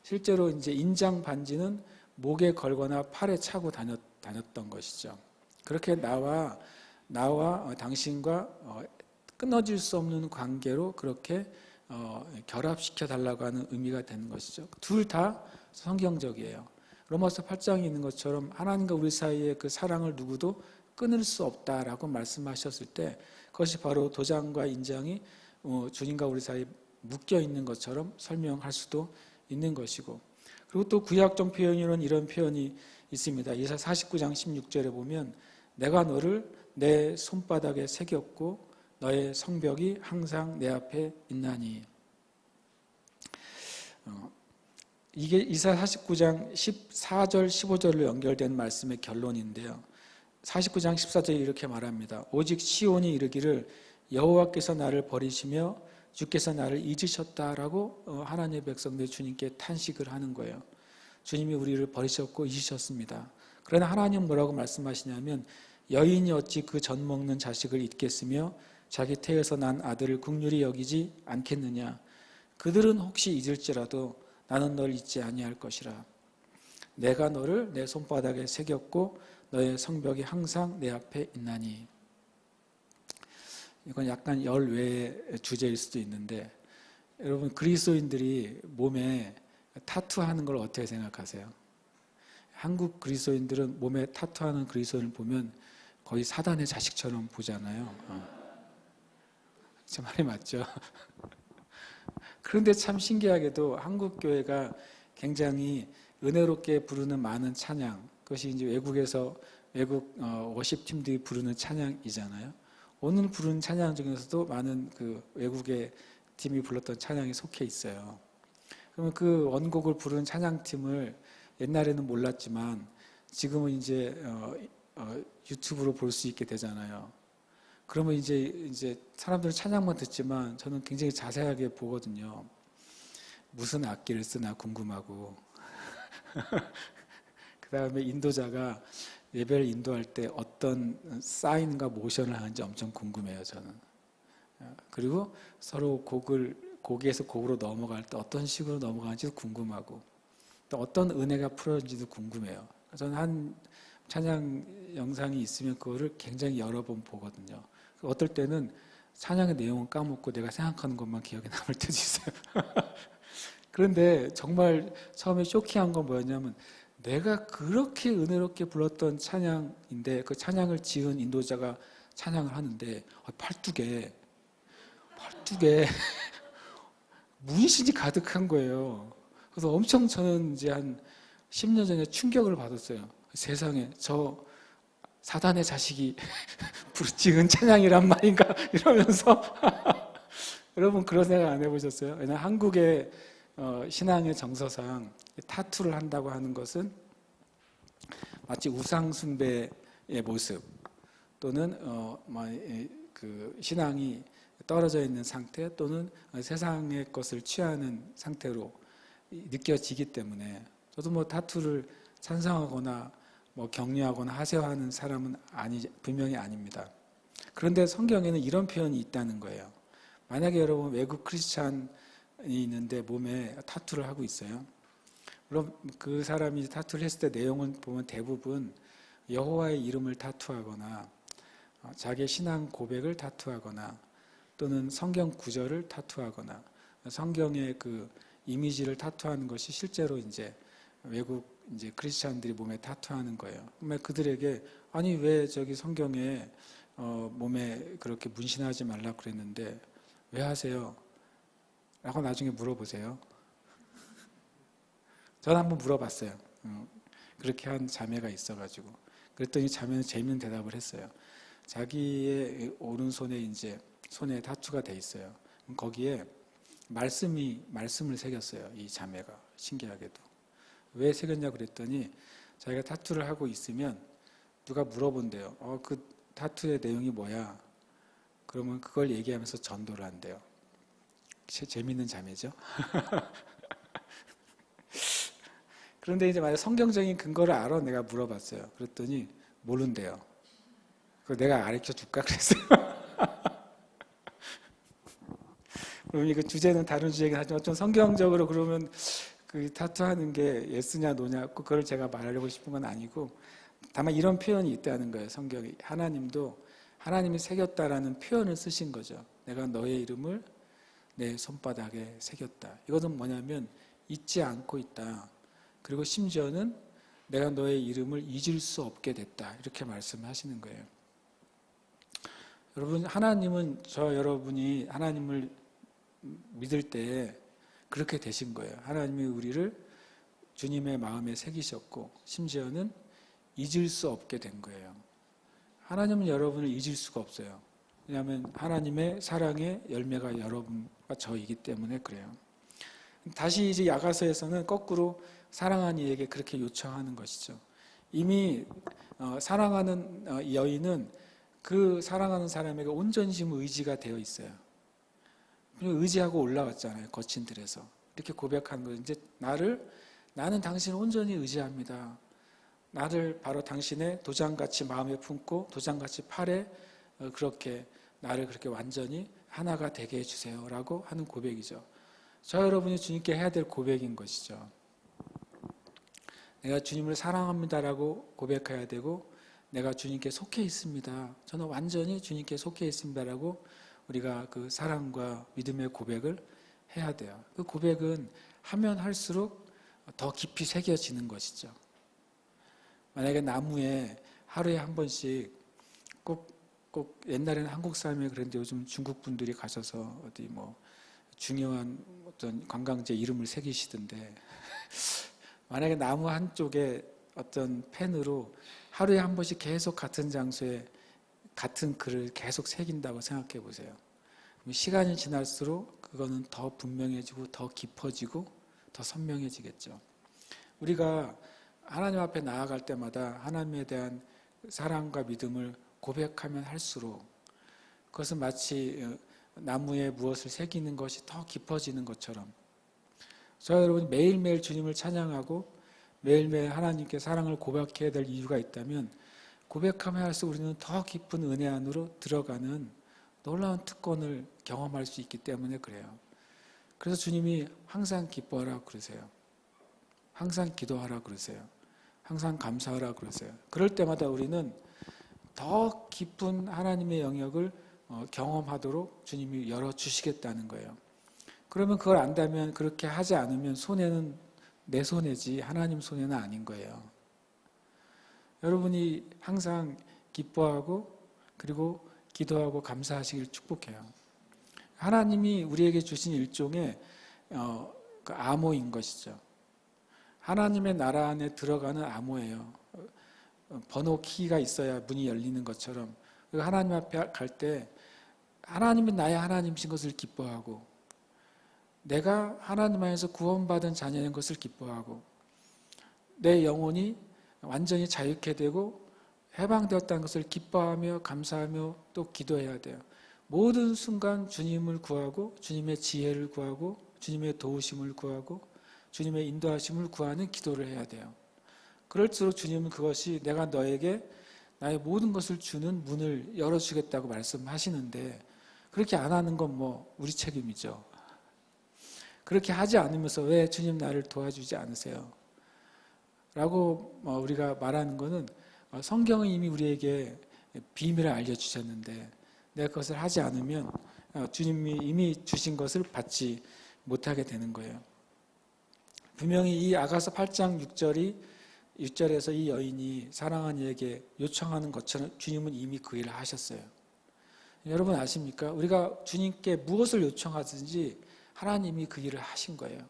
실제로 이제 인장 반지는 목에 걸거나 팔에 차고 다녔던 것이죠. 그렇게 나와 당신과 끊어질 수 없는 관계로 그렇게 결합시켜 달라고 하는 의미가 되는 것이죠. 둘 다 성경적이에요. 로마서 8장에 있는 것처럼 하나님과 우리 사이의 그 사랑을 누구도 끊을 수 없다라고 말씀하셨을 때 그것이 바로 도장과 인장이 주님과 우리 사이에 묶여 있는 것처럼 설명할 수도 있는 것이고, 그리고 또 구약적 표현으로는 이런 표현이 있습니다. 이사야 49장 16절에 보면 내가 너를 내 손바닥에 새겼고 너의 성벽이 항상 내 앞에 있나니. 이게 이사야 49장 14절 15절로 연결된 말씀의 결론인데요. 49장 14절에 이렇게 말합니다. 오직 시온이 이르기를 여호와께서 나를 버리시며 주께서 나를 잊으셨다라고 하나님의 백성들 주님께 탄식을 하는 거예요. 주님이 우리를 버리셨고 잊으셨습니다. 그러나 하나님 뭐라고 말씀하시냐면 여인이 어찌 그 젖 먹는 자식을 잊겠으며 자기 태에서 난 아들을 긍휼히 여기지 않겠느냐. 그들은 혹시 잊을지라도 나는 널 잊지 아니할 것이라. 내가 너를 내 손바닥에 새겼고 너의 성벽이 항상 내 앞에 있나니. 이건 약간 열외의 주제일 수도 있는데, 여러분 그리스도인들이 몸에 타투하는 걸 어떻게 생각하세요? 한국 그리스도인들은 몸에 타투하는 그리스도인을 보면 거의 사단의 자식처럼 보잖아요. 제 말이 맞죠? 그런데 참 신기하게도 한국 교회가 굉장히 은혜롭게 부르는 많은 찬양, 그것이 이제 외국 워십팀들이 부르는 찬양이잖아요. 오늘 부른 찬양 중에서도 많은 그 외국의 팀이 불렀던 찬양이 속해 있어요. 그러면 그 원곡을 부른 찬양팀을 옛날에는 몰랐지만 지금은 이제 유튜브로 볼 수 있게 되잖아요. 그러면 이제 사람들은 찬양만 듣지만 저는 굉장히 자세하게 보거든요. 무슨 악기를 쓰나 궁금하고. 그 다음에 인도자가 예배를 인도할 때 어떤 사인과 모션을 하는지 엄청 궁금해요, 저는. 그리고 서로 곡에서 곡으로 넘어갈 때 어떤 식으로 넘어가는지도 궁금하고, 또 어떤 은혜가 풀어지는지도 궁금해요. 저는 한 찬양 영상이 있으면 그거를 굉장히 여러 번 보거든요. 어떨 때는 찬양의 내용은 까먹고 내가 생각하는 것만 기억에 남을 때도 있어요. 그런데 정말 처음에 쇼킹한 건 뭐였냐면 내가 그렇게 은혜롭게 불렀던 찬양인데 그 찬양을 지은 인도자가 찬양을 하는데 팔뚝에 문신이 가득한 거예요. 그래서 엄청 저는 이제 한 10년 전에 충격을 받았어요. 세상에 저 사단의 자식이 지은 찬양이란 말인가 이러면서 여러분 그런 생각 안 해보셨어요? 왜냐하면 한국의 신앙의 정서상 타투를 한다고 하는 것은 마치 우상 숭배의 모습 또는 그 신앙이 떨어져 있는 상태 또는 세상의 것을 취하는 상태로 느껴지기 때문에 저도 뭐 타투를 찬성하거나 뭐 격려하거나 하세요하는 사람은 분명히 아닙니다. 그런데 성경에는 이런 표현이 있다는 거예요. 만약에 여러분 외국 크리스찬이 있는데 몸에 타투를 하고 있어요. 그럼 그 사람이 타투를 했을 때 내용을 보면 대부분 여호와의 이름을 타투하거나 자기의 신앙 고백을 타투하거나 또는 성경 구절을 타투하거나 성경의 그 이미지를 타투하는 것이 실제로 이제 외국 이제 크리스찬들이 몸에 타투하는 거예요. 그러면 그들에게 아니 왜 저기 성경에 몸에 그렇게 문신하지 말라고 그랬는데 왜 하세요? 라고 나중에 물어보세요. 저는 한번 물어봤어요. 그렇게 한 자매가 있어가지고. 그랬더니 자매는 재밌는 대답을 했어요. 자기의 오른손에 이제 손에 타투가 돼 있어요. 거기에 말씀을 새겼어요. 이 자매가. 신기하게도. 왜 새겼냐 그랬더니 자기가 타투를 하고 있으면 누가 물어본대요. 그 타투의 내용이 뭐야? 그러면 그걸 얘기하면서 전도를 한대요. 재밌는 자매죠. 그런데 이제 만약 성경적인 근거를 알아? 내가 물어봤어요. 그랬더니 모른대요. 그걸 내가 가르쳐 줄까 그랬어요. 그럼 이거 주제는 다른 주제긴 하지만 좀 성경적으로 그러면 그 타투하는 게 예스냐 노냐 그걸 제가 말하려고 싶은 건 아니고 다만 이런 표현이 있다는 거예요. 성경이. 하나님이 새겼다라는 표현을 쓰신 거죠. 내가 너의 이름을 내 손바닥에 새겼다. 이것은 뭐냐면 잊지 않고 있다. 그리고 심지어는 내가 너의 이름을 잊을 수 없게 됐다. 이렇게 말씀하시는 거예요. 여러분, 하나님은 여러분이 하나님을 믿을 때 그렇게 되신 거예요. 하나님이 우리를 주님의 마음에 새기셨고 심지어는 잊을 수 없게 된 거예요. 하나님은 여러분을 잊을 수가 없어요. 왜냐하면 하나님의 사랑의 열매가 여러분과 저이기 때문에 그래요. 다시 이제 야가서에서는 거꾸로 사랑하는 이에게 그렇게 요청하는 것이죠. 이미 사랑하는 여인은 그 사랑하는 사람에게 온전히 지금 의지가 되어 있어요. 의지하고 올라왔잖아요. 거친 들에서. 이렇게 고백하는 거예요. 이제 나는 당신을 온전히 의지합니다. 나를 바로 당신의 도장같이 마음에 품고 도장같이 팔에 그렇게 나를 그렇게 완전히 하나가 되게 해주세요. 라고 하는 고백이죠. 저 여러분이 주님께 해야 될 고백인 것이죠. 내가 주님을 사랑합니다라고 고백해야 되고 내가 주님께 속해 있습니다. 저는 완전히 주님께 속해 있습니다라고 우리가 그 사랑과 믿음의 고백을 해야 돼요. 그 고백은 하면 할수록 더 깊이 새겨지는 것이죠. 만약에 나무에 하루에 한 번씩 꼭 옛날에는 한국 사람이 그랬는데 요즘 중국 분들이 가셔서 어디 뭐 중요한 어떤 관광지 이름을 새기시던데 만약에 나무 한쪽에 어떤 펜으로 하루에 한 번씩 계속 같은 장소에 같은 글을 계속 새긴다고 생각해 보세요. 그럼 시간이 지날수록 그거는 더 분명해지고 더 깊어지고 더 선명해지겠죠. 우리가 하나님 앞에 나아갈 때마다 하나님에 대한 사랑과 믿음을 고백하면 할수록 그것은 마치 나무에 무엇을 새기는 것이 더 깊어지는 것처럼 저와 여러분이 매일매일 주님을 찬양하고 매일매일 하나님께 사랑을 고백해야 될 이유가 있다면 고백하면 할수록 우리는 더 깊은 은혜 안으로 들어가는 놀라운 특권을 경험할 수 있기 때문에 그래요. 그래서 주님이 항상 기뻐하라 그러세요. 항상 기도하라 그러세요. 항상 감사하라 그러세요. 그럴 때마다 우리는 더 깊은 하나님의 영역을 경험하도록 주님이 열어주시겠다는 거예요. 그러면 그걸 안다면 그렇게 하지 않으면 손해는 내 손해지 하나님 손해는 아닌 거예요. 여러분이 항상 기뻐하고 그리고 기도하고 감사하시길 축복해요. 하나님이 우리에게 주신 일종의 그 암호인 것이죠. 하나님의 나라 안에 들어가는 암호예요. 번호 키가 있어야 문이 열리는 것처럼 하나님 앞에 갈 때 하나님이 나의 하나님이신 것을 기뻐하고 내가 하나님 안에서 구원받은 자녀인 것을 기뻐하고 내 영혼이 완전히 자유케 되고 해방되었다는 것을 기뻐하며 감사하며 또 기도해야 돼요. 모든 순간 주님을 구하고 주님의 지혜를 구하고 주님의 도우심을 구하고 주님의 인도하심을 구하는 기도를 해야 돼요. 그럴수록 주님은 그것이 내가 너에게 나의 모든 것을 주는 문을 열어주겠다고 말씀하시는데 그렇게 안 하는 건 뭐 우리 책임이죠. 그렇게 하지 않으면서 왜 주님 나를 도와주지 않으세요? 라고 우리가 말하는 것은 성경은 이미 우리에게 비밀을 알려주셨는데 내가 그것을 하지 않으면 주님이 이미 주신 것을 받지 못하게 되는 거예요. 분명히 이 아가서 8장 6절에서 이 여인이 사랑하는 이에게 요청하는 것처럼 주님은 이미 그 일을 하셨어요. 여러분 아십니까? 우리가 주님께 무엇을 요청하든지 하나님이 그 일을 하신 거예요.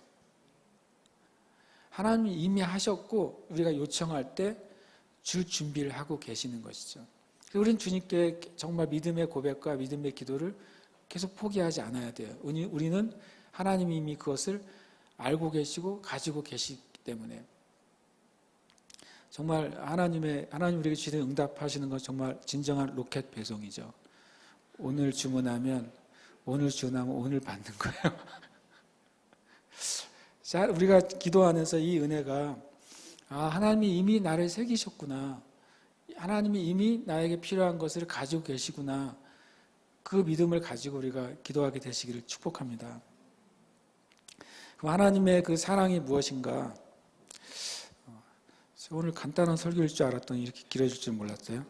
하나님이 이미 하셨고 우리가 요청할 때 줄 준비를 하고 계시는 것이죠. 우리는 주님께 정말 믿음의 고백과 믿음의 기도를 계속 포기하지 않아야 돼요. 우리는 하나님이 이미 그것을 알고 계시고 가지고 계시기 때문에 정말 하나님 우리에게 주시는 응답하시는 건 정말 진정한 로켓 배송이죠. 오늘 주문하면 오늘 받는 거예요. 자, 우리가 기도하면서 이 은혜가 하나님이 이미 나를 새기셨구나. 하나님이 이미 나에게 필요한 것을 가지고 계시구나. 그 믿음을 가지고 우리가 기도하게 되시기를 축복합니다. 그럼 하나님의 그 사랑이 무엇인가? 오늘 간단한 설교일 줄 알았더니 이렇게 길어질 줄 몰랐어요.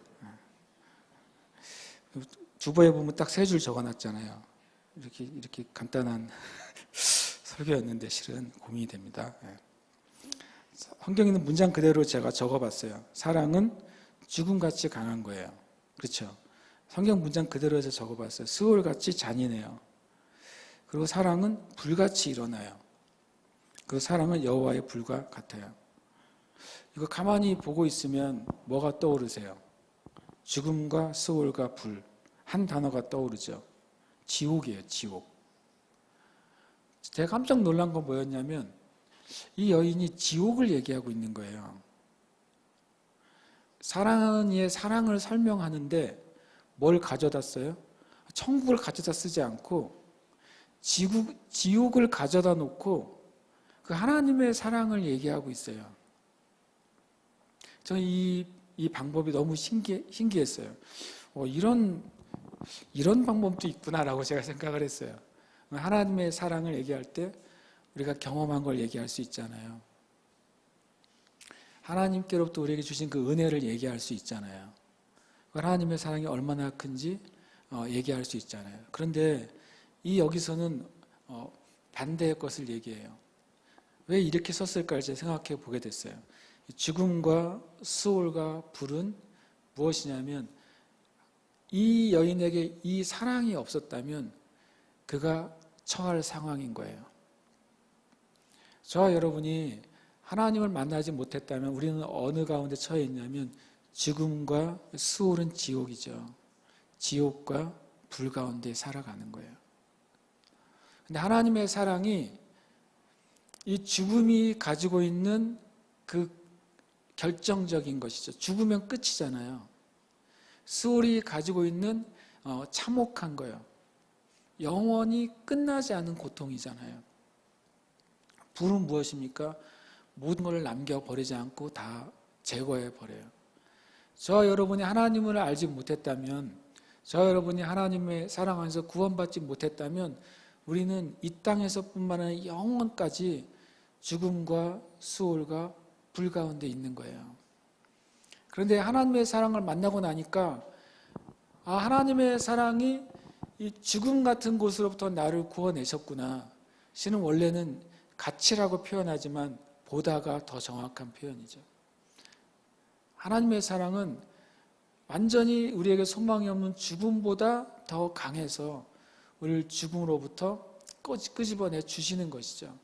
주보에 보면 딱 3줄 적어놨잖아요. 이렇게 간단한 설교였는데 실은 고민이 됩니다. 성경에 있는 문장 그대로 제가 적어봤어요. 사랑은 죽음같이 강한 거예요. 그렇죠? 성경 문장 그대로 해서 적어봤어요. 스올같이 잔인해요. 그리고 사랑은 불같이 일어나요. 그 사랑은 여호와의 불과 같아요. 이거 가만히 보고 있으면 뭐가 떠오르세요? 죽음과 스올과 불. 한 단어가 떠오르죠. 지옥이에요, 지옥. 제가 깜짝 놀란 건 뭐였냐면 이 여인이 지옥을 얘기하고 있는 거예요. 사랑하는 이의 사랑을 설명하는데 뭘 가져다 써요? 천국을 가져다 쓰지 않고 지옥을 가져다 놓고 그 하나님의 사랑을 얘기하고 있어요. 저는 이 방법이 너무 신기했어요. 이런 방법도 있구나라고 제가 생각을 했어요. 하나님의 사랑을 얘기할 때 우리가 경험한 걸 얘기할 수 있잖아요. 하나님께로부터 우리에게 주신 그 은혜를 얘기할 수 있잖아요. 하나님의 사랑이 얼마나 큰지 얘기할 수 있잖아요. 그런데 여기서는 반대의 것을 얘기해요. 왜 이렇게 썼을까 제가 생각해 보게 됐어요. 죽음과 수올과 불은 무엇이냐면 이 여인에게 이 사랑이 없었다면 그가 처할 상황인 거예요. 저와 여러분이 하나님을 만나지 못했다면 우리는 어느 가운데 처해 있냐면 죽음과 수올은 지옥이죠. 지옥과 불 가운데 살아가는 거예요. 근데 하나님의 사랑이 이 죽음이 가지고 있는 그 결정적인 것이죠. 죽으면 끝이잖아요. 수올이 가지고 있는 참혹한 거예요. 영원히 끝나지 않은 고통이잖아요. 불은 무엇입니까? 모든 것을 남겨버리지 않고 다 제거해버려요. 저와 여러분이 하나님을 알지 못했다면, 저와 여러분이 하나님의 사랑 안에서 구원받지 못했다면 우리는 이 땅에서뿐만 아니라 영원까지 죽음과 수올과 불 가운데 있는 거예요. 그런데 하나님의 사랑을 만나고 나니까 하나님의 사랑이 이 죽음 같은 곳으로부터 나를 구원내셨구나. 실은 원래는 가치라고 표현하지만 보다가 더 정확한 표현이죠. 하나님의 사랑은 완전히 우리에게 소망이 없는 죽음보다 더 강해서 우리를 죽음으로부터 끄집어내 주시는 것이죠.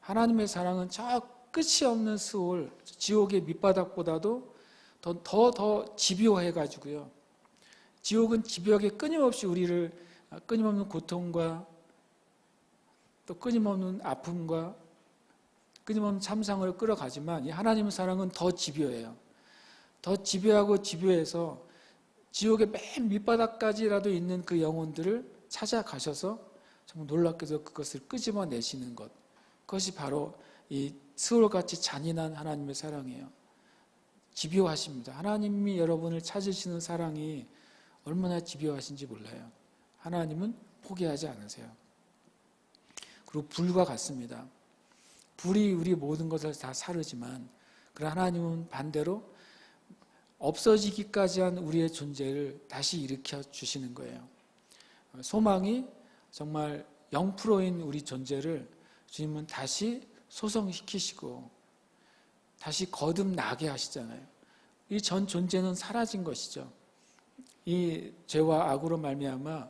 하나님의 사랑은 저 끝이 없는 수올, 지옥의 밑바닥보다도 더 집요해가지고요. 지옥은 집요하게 끊임없이 우리를 끊임없는 고통과 또 끊임없는 아픔과 끊임없는 참상을 끌어가지만 이 하나님의 사랑은 더 집요해요. 더 집요하고 집요해서 지옥의 맨 밑바닥까지라도 있는 그 영혼들을 찾아가셔서 정말 놀랍게도 그것을 끄집어내시는 것. 그것이 바로 이 스올같이 잔인한 하나님의 사랑이에요. 집요하십니다. 하나님이 여러분을 찾으시는 사랑이 얼마나 집요하신지 몰라요. 하나님은 포기하지 않으세요. 그리고 불과 같습니다. 불이 우리 모든 것을 다 사르지만 그러나 하나님은 반대로 없어지기까지 한 우리의 존재를 다시 일으켜 주시는 거예요. 소망이 정말 0%인 우리 존재를 주님은 다시 소성시키시고 다시 거듭나게 하시잖아요. 이 전 존재는 사라진 것이죠. 이 죄와 악으로 말미암아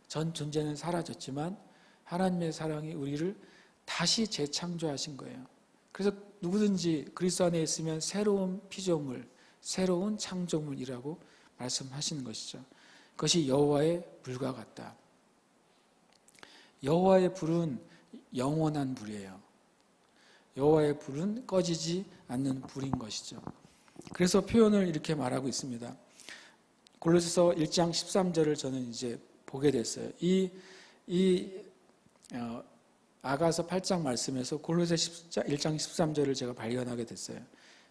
전 존재는 사라졌지만 하나님의 사랑이 우리를 다시 재창조하신 거예요. 그래서 누구든지 그리스도 안에 있으면 새로운 피조물, 새로운 창조물이라고 말씀하시는 것이죠. 그것이 여호와의 불과 같다. 여호와의 불은 영원한 불이에요. 여호와의 불은 꺼지지 않는 불인 것이죠. 그래서 표현을 이렇게 말하고 있습니다. 골로새서 1장 13절을 저는 이제 보게 됐어요. 아가서 8장 말씀에서 골로새 1장 13절을 제가 발견하게 됐어요.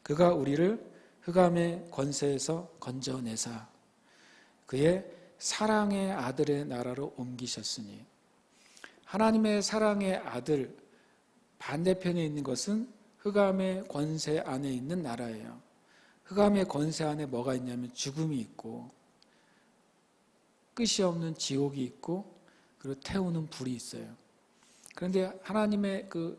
그가 우리를 흑암의 권세에서 건져내사 그의 사랑의 아들의 나라로 옮기셨으니, 하나님의 사랑의 아들 반대편에 있는 것은 흑암의 권세 안에 있는 나라예요. 흑암의 권세 안에 뭐가 있냐면 죽음이 있고 끝이 없는 지옥이 있고 그리고 태우는 불이 있어요. 그런데 하나님의 그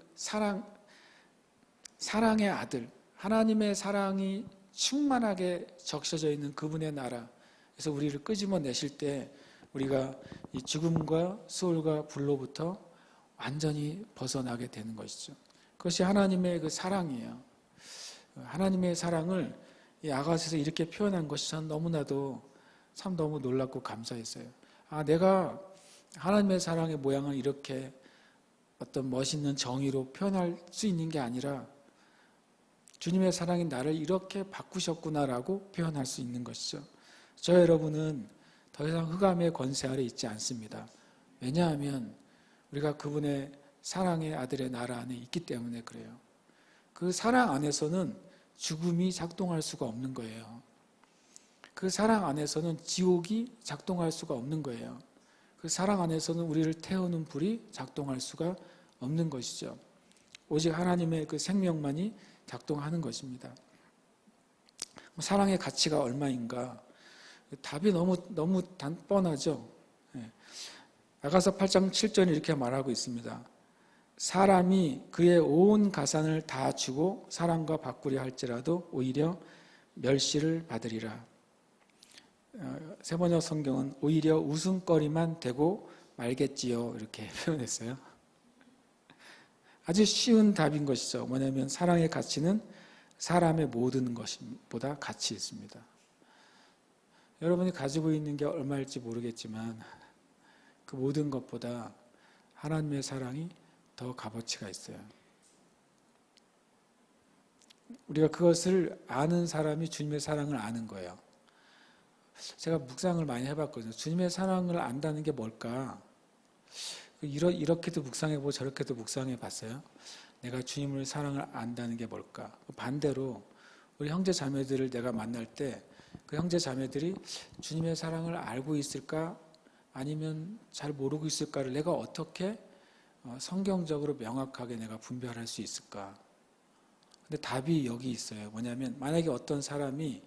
사랑의 아들, 하나님의 사랑이 충만하게 적셔져 있는 그분의 나라에서 우리를 끄집어내실 때 우리가 이 죽음과 수월과 불로부터 완전히 벗어나게 되는 것이죠. 그것이 하나님의 그 사랑이에요. 하나님의 사랑을 이 아가서에서 이렇게 표현한 것이 전 너무나도 참 너무 놀랍고 감사했어요. 내가 하나님의 사랑의 모양을 이렇게 어떤 멋있는 정의로 표현할 수 있는 게 아니라 주님의 사랑이 나를 이렇게 바꾸셨구나라고 표현할 수 있는 것이죠. 저 여러분은 더 이상 흑암의 권세 아래 있지 않습니다. 왜냐하면 우리가 그분의 사랑의 아들의 나라 안에 있기 때문에 그래요. 그 사랑 안에서는 죽음이 작동할 수가 없는 거예요. 그 사랑 안에서는 지옥이 작동할 수가 없는 거예요. 그 사랑 안에서는 우리를 태우는 불이 작동할 수가 없는 것이죠. 오직 하나님의 그 생명만이 작동하는 것입니다. 사랑의 가치가 얼마인가? 답이 너무 뻔하죠. 아가서 8장 7절이 이렇게 말하고 있습니다. 사람이 그의 온 가산을 다 주고 사랑과 바꾸려 할지라도 오히려 멸시를 받으리라. 세번역 성경은 오히려 웃음거리만 되고 말겠지요, 이렇게 표현했어요. 아주 쉬운 답인 것이죠. 뭐냐면 사랑의 가치는 사람의 모든 것보다 가치 있습니다. 여러분이 가지고 있는 게 얼마일지 모르겠지만 그 모든 것보다 하나님의 사랑이 더 값어치가 있어요. 우리가 그것을 아는 사람이 주님의 사랑을 아는 거예요. 제가 묵상을 많이 해봤거든요. 주님의 사랑을 안다는 게 뭘까? 이렇게도 묵상해보고 저렇게도 묵상해봤어요. 내가 주님의 사랑을 안다는 게 뭘까? 반대로 우리 형제 자매들을 내가 만날 때 그 형제 자매들이 주님의 사랑을 알고 있을까? 아니면 잘 모르고 있을까를 내가 어떻게 성경적으로 명확하게 내가 분별할 수 있을까? 근데 답이 여기 있어요. 뭐냐면 만약에 어떤 사람이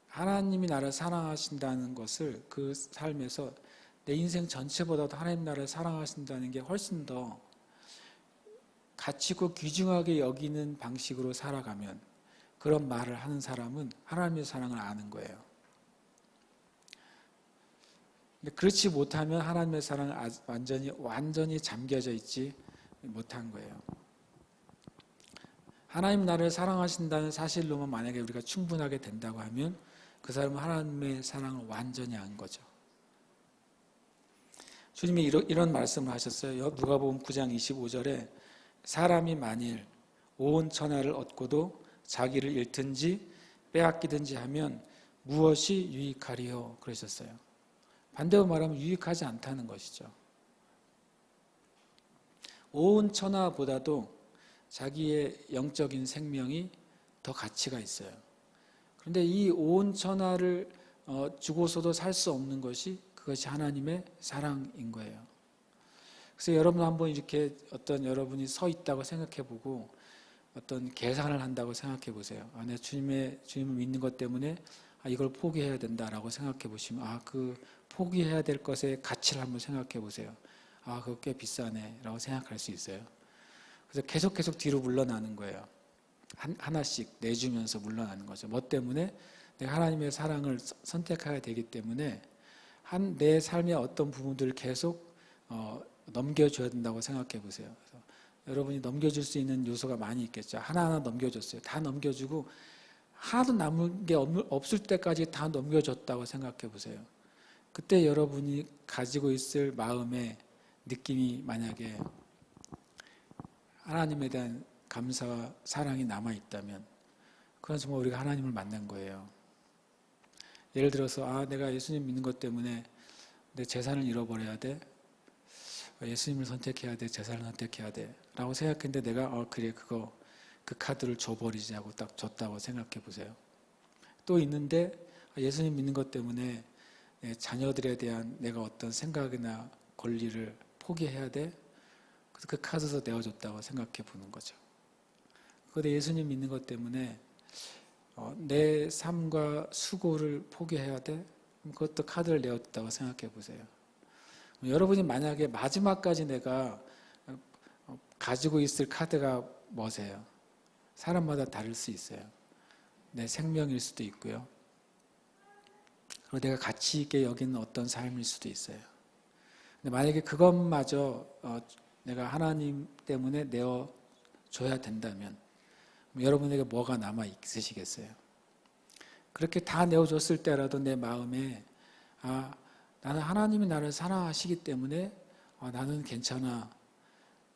하나님이 나를 사랑하신다는 것을 그 삶에서 내 인생 전체보다도 하나님 나라를 사랑하신다는 게 훨씬 더 가치 있고 귀중하게 여기는 방식으로 살아가면 그런 말을 하는 사람은 하나님의 사랑을 아는 거예요. 근데 그렇지 못하면 하나님의 사랑을 완전히 잠겨져 있지 못한 거예요. 하나님 나를 사랑하신다는 사실로만 만약에 우리가 충분하게 된다고 하면 그 사람은 하나님의 사랑을 완전히 안 거죠. 주님이 이런 말씀을 하셨어요. 누가복음 9장 25절에 사람이 만일 온 천하를 얻고도 자기를 잃든지 빼앗기든지 하면 무엇이 유익하리요? 그러셨어요. 반대로 말하면 유익하지 않다는 것이죠. 온 천하보다도 자기의 영적인 생명이 더 가치가 있어요. 그런데 이 온 천하를 주고서도 살 수 없는 것이 그것이 하나님의 사랑인 거예요. 그래서 여러분 한번 이렇게 여러분이 서 있다고 생각해보고 어떤 계산을 한다고 생각해 보세요. 내가 주님을 믿는 것 때문에 이걸 포기해야 된다라고 생각해 보시면 그 포기해야 될 것의 가치를 한번 생각해 보세요. 그거 꽤 비싸네 라고 생각할 수 있어요. 그래서 계속 뒤로 물러나는 거예요. 하나씩 내주면서 물러나는 거죠. 뭐 때문에? 내가 하나님의 사랑을 선택해야 되기 때문에 내 삶의 어떤 부분들을 계속 넘겨줘야 된다고 생각해 보세요. 그래서 여러분이 넘겨줄 수 있는 요소가 많이 있겠죠. 하나하나 넘겨줬어요. 다 넘겨주고 하나도 남은 게 없을 때까지 다 넘겨줬다고 생각해 보세요. 그때 여러분이 가지고 있을 마음의 느낌이 만약에 하나님에 대한 감사와 사랑이 남아있다면 그건 정말 우리가 하나님을 만난 거예요. 예를 들어서 내가 예수님 믿는 것 때문에 내 재산을 잃어버려야 돼? 예수님을 선택해야 돼? 재산을 선택해야 돼? 라고 생각했는데 내가 그래 그 카드를 줘버리지 하고 딱 줬다고 생각해 보세요. 또 있는데 예수님 믿는 것 때문에 자녀들에 대한 내가 어떤 생각이나 권리를 포기해야 돼? 그래서 그 카드도 내어줬다고 생각해 보는 거죠. 그런데 예수님 믿는 것 때문에 내 삶과 수고를 포기해야 돼? 그것도 카드를 내었다고 생각해 보세요. 여러분이 만약에 마지막까지 내가 가지고 있을 카드가 뭐세요? 사람마다 다를 수 있어요. 내 생명일 수도 있고요. 그리고 내가 가치 있게 여기는 어떤 삶일 수도 있어요. 근데 만약에 그것마저 내가 하나님 때문에 내어줘야 된다면 여러분에게 뭐가 남아 있으시겠어요? 그렇게 다 내어줬을 때라도 내 마음에 나는 하나님이 나를 사랑하시기 때문에 나는 괜찮아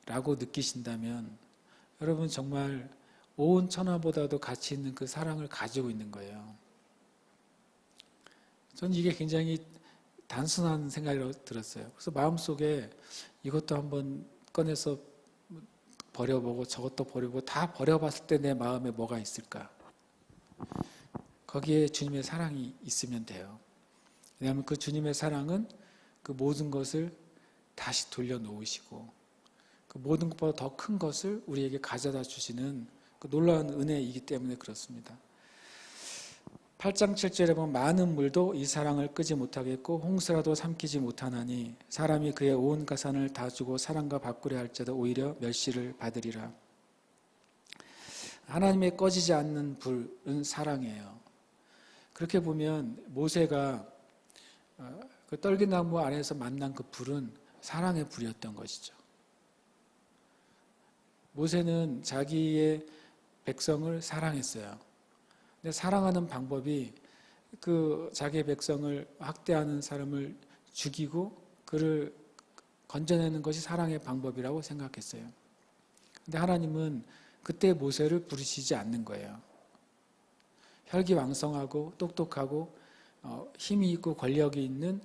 라고 느끼신다면 여러분 정말 온 천하보다도 가치 있는 그 사랑을 가지고 있는 거예요. 저는 이게 굉장히 단순한 생각이 들었어요. 그래서 마음속에 이것도 한번 꺼내서 버려보고 저것도 버려보고 다 버려봤을 때 내 마음에 뭐가 있을까? 거기에 주님의 사랑이 있으면 돼요. 왜냐하면 그 주님의 사랑은 그 모든 것을 다시 돌려놓으시고 그 모든 것보다 더 큰 것을 우리에게 가져다 주시는 그 놀라운 은혜이기 때문에 그렇습니다. 8장 7절에 보면 많은 물도 이 사랑을 끄지 못하겠고 홍수라도 삼키지 못하나니 사람이 그의 온 가산을 다 주고 사랑과 바꾸려 할지라도 오히려 멸시를 받으리라. 하나님의 꺼지지 않는 불은 사랑이에요. 그렇게 보면 모세가 그 떨기나무 안에서 만난 그 불은 사랑의 불이었던 것이죠. 모세는 자기의 백성을 사랑했어요. 근데 사랑하는 방법이 그 자기의 백성을 학대하는 사람을 죽이고 그를 건져내는 것이 사랑의 방법이라고 생각했어요. 근데 하나님은 그때 모세를 부르시지 않는 거예요. 혈기왕성하고 똑똑하고 힘이 있고 권력이 있는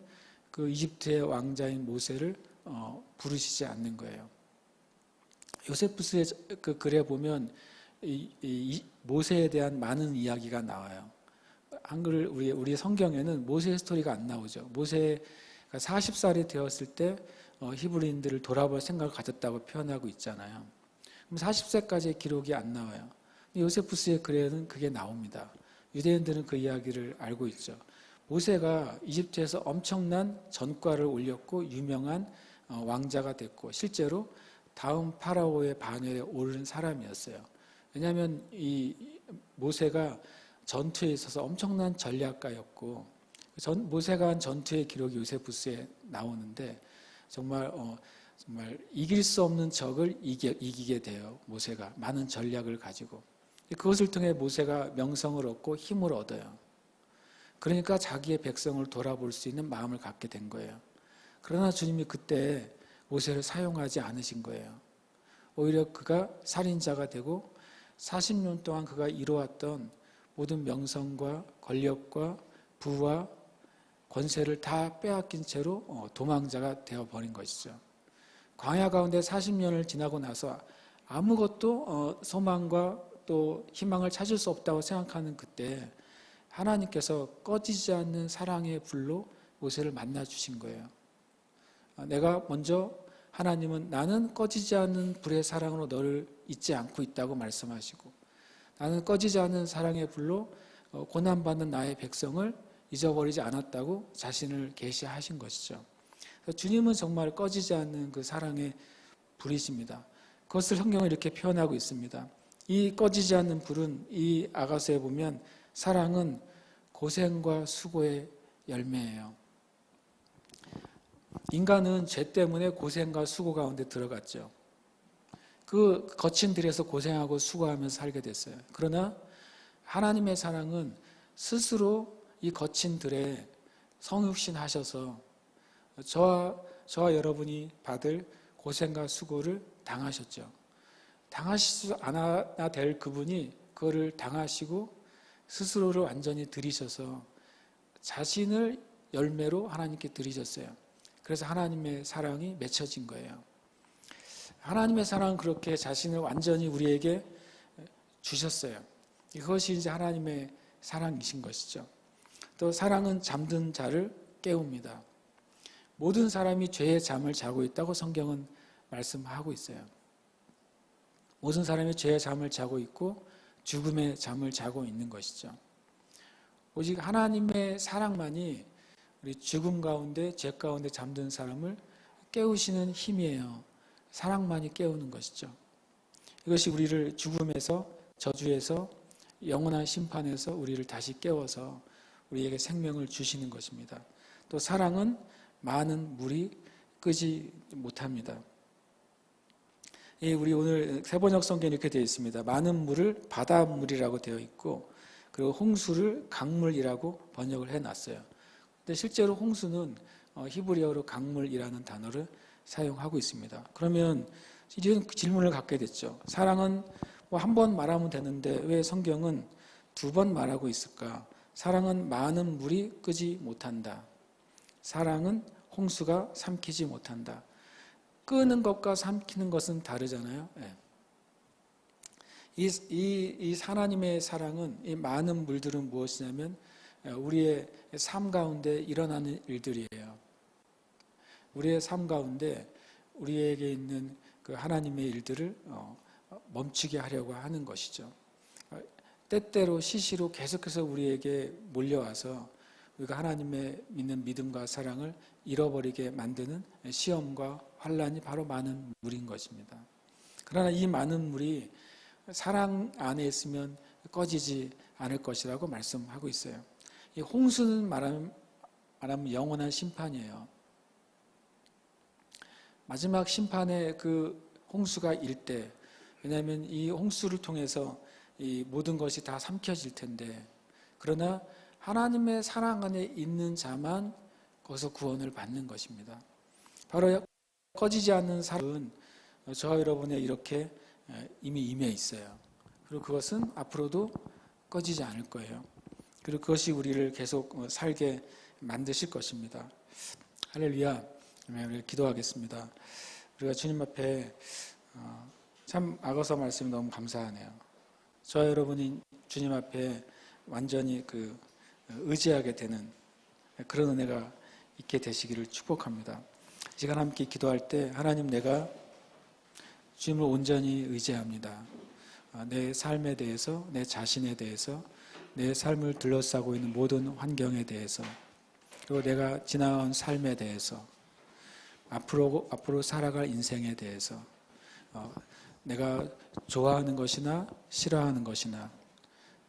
그 이집트의 왕자인 모세를 부르시지 않는 거예요. 요세푸스의 그 글에 보면 이 모세에 대한 많은 이야기가 나와요. 한글 우리 성경에는 모세의 스토리가 안 나오죠. 모세가 40살이 되었을 때 히브리인들을 돌아볼 생각을 가졌다고 표현하고 있잖아요. 그럼 40세까지의 기록이 안 나와요. 요세푸스의 글에는 그게 나옵니다. 유대인들은 그 이야기를 알고 있죠. 모세가 이집트에서 엄청난 전과를 올렸고 유명한 왕자가 됐고 실제로 다음 파라오의 반열에 오른 사람이었어요. 왜냐하면 이 모세가 전투에 있어서 엄청난 전략가였고 모세가 한 전투의 기록이 요세푸스에 나오는데 정말 이길 수 없는 적을 이기게 돼요. 모세가 많은 전략을 가지고 그것을 통해 모세가 명성을 얻고 힘을 얻어요. 그러니까 자기의 백성을 돌아볼 수 있는 마음을 갖게 된 거예요. 그러나 주님이 그때 모세를 사용하지 않으신 거예요. 오히려 그가 살인자가 되고 40년 동안 그가 이루었던 모든 명성과 권력과 부와 권세를 다 빼앗긴 채로 도망자가 되어버린 것이죠. 광야 가운데 40년을 지나고 나서 아무것도 소망과 또 희망을 찾을 수 없다고 생각하는 그때 하나님께서 꺼지지 않는 사랑의 불로 모세를 만나 주신 거예요. 내가 먼저 하나님은 나는 꺼지지 않는 불의 사랑으로 너를 잊지 않고 있다고 말씀하시고 나는 꺼지지 않는 사랑의 불로 고난받는 나의 백성을 잊어버리지 않았다고 자신을 계시하신 것이죠. 주님은 정말 꺼지지 않는 그 사랑의 불이십니다. 그것을 성경은 이렇게 표현하고 있습니다. 이 꺼지지 않는 불은 이 아가서에 보면 사랑은 고생과 수고의 열매예요. 인간은 죄 때문에 고생과 수고 가운데 들어갔죠. 그 거친 들에서 고생하고 수고하면서 살게 됐어요. 그러나 하나님의 사랑은 스스로 이 거친 들에 성육신하셔서 저와 여러분이 받을 고생과 수고를 당하셨죠. 당하시지 않아야 될 그분이 그거를 당하시고 스스로를 완전히 드리셔서 자신을 열매로 하나님께 드리셨어요. 그래서 하나님의 사랑이 맺혀진 거예요. 하나님의 사랑은 그렇게 자신을 완전히 우리에게 주셨어요. 이것이 이제 하나님의 사랑이신 것이죠. 또 사랑은 잠든 자를 깨웁니다. 모든 사람이 죄의 잠을 자고 있다고 성경은 말씀하고 있어요. 모든 사람이 죄의 잠을 자고 있고 죽음의 잠을 자고 있는 것이죠. 오직 하나님의 사랑만이 우리 죽음 가운데 죄 가운데 잠든 사람을 깨우시는 힘이에요. 사랑만이 깨우는 것이죠. 이것이 우리를 죽음에서 저주에서 영원한 심판에서 우리를 다시 깨워서 우리에게 생명을 주시는 것입니다. 또 사랑은 많은 물이 끄지 못합니다. 우리 오늘 세번역 성경에 이렇게 되어 있습니다. 많은 물을 바닷물이라고 되어 있고 그리고 홍수를 강물이라고 번역을 해놨어요. 근데 실제로 홍수는 히브리어로 강물이라는 단어를 사용하고 있습니다. 그러면 이런 질문을 갖게 됐죠. 사랑은 뭐 한 번 말하면 되는데 왜 성경은 두 번 말하고 있을까? 사랑은 많은 물이 끄지 못한다. 사랑은 홍수가 삼키지 못한다. 끄는 것과 삼키는 것은 다르잖아요. 이 하나님의 사랑은 이 많은 물들은 무엇이냐면 우리의 삶 가운데 일어나는 일들이에요. 우리의 삶 가운데 우리에게 있는 그 하나님의 일들을 멈추게 하려고 하는 것이죠. 때때로 시시로 계속해서 우리에게 몰려와서 우리가 하나님의 믿는 믿음과 사랑을 잃어버리게 만드는 시험과 환란이 바로 많은 물인 것입니다. 그러나 이 많은 물이 사랑 안에 있으면 꺼지지 않을 것이라고 말씀하고 있어요. 이 홍수는 말하면 영원한 심판이에요. 마지막 심판의 그 홍수가 일 때, 왜냐하면 이 홍수를 통해서 이 모든 것이 다 삼켜질 텐데, 그러나 하나님의 사랑 안에 있는 자만 거기서 구원을 받는 것입니다. 바로 꺼지지 않는 사랑은 저와 여러분의 이렇게 이미 임해 있어요. 그리고 그것은 앞으로도 꺼지지 않을 거예요. 그리고 그것이 우리를 계속 살게 만드실 것입니다. 할렐루야. 우리 기도하겠습니다. 우리가 주님 앞에 참 아가서 말씀이 너무 감사하네요. 저와 여러분이 주님 앞에 완전히 의지하게 되는 그런 은혜가 있게 되시기를 축복합니다. 이 시간 함께 기도할 때 하나님, 내가 주님을 온전히 의지합니다. 내 삶에 대해서, 내 자신에 대해서, 내 삶을 둘러싸고 있는 모든 환경에 대해서, 그리고 내가 지나온 삶에 대해서, 앞으로 살아갈 인생에 대해서, 내가 좋아하는 것이나 싫어하는 것이나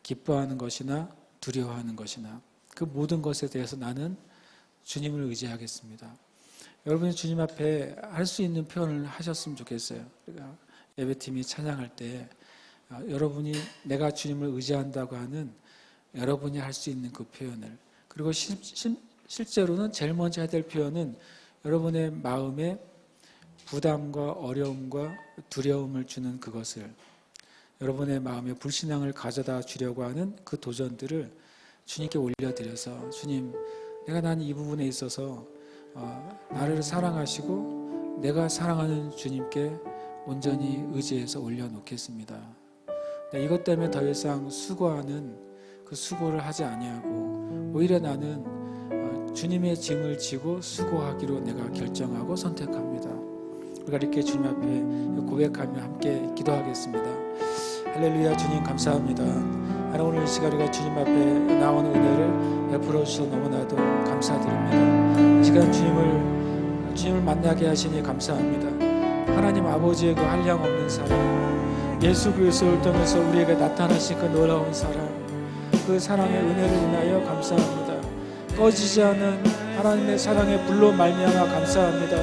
기뻐하는 것이나 두려워하는 것이나 그 모든 것에 대해서 나는 주님을 의지하겠습니다. 여러분이 주님 앞에 할 수 있는 표현을 하셨으면 좋겠어요. 예배팀이 찬양할 때 여러분이 내가 주님을 의지한다고 하는 여러분이 할 수 있는 그 표현을, 그리고 실제로는 제일 먼저 해야 될 표현은 여러분의 마음에 부담과 어려움과 두려움을 주는 그것을, 여러분의 마음에 불신앙을 가져다 주려고 하는 그 도전들을 주님께 올려드려서, 주님, 내가 난 이 부분에 있어서 나를 사랑하시고 내가 사랑하는 주님께 온전히 의지해서 올려놓겠습니다. 이것 때문에 더 이상 수고하는 그 수고를 하지 아니하고 오히려 나는 주님의 짐을 지고 수고하기로 내가 결정하고 선택합니다. 우리가 이렇게 주님 앞에 고백하며 함께 기도하겠습니다. 할렐루야. 주님 감사합니다. 하나님, 오늘 이 시간 우리가 주님 앞에 나오는 은혜를 베풀어 주셔서 너무나도 감사드립니다. 이 시간 주님을 만나게 하시니 감사합니다. 하나님 아버지의 그 한량없는 사랑, 예수 그리스도를 통해서 우리에게 나타나신 그 놀라운 사랑, 그 사랑의 은혜를 인하여 감사합니다. 꺼지지 않은 하나님의 사랑의 불로 말미암아 감사합니다.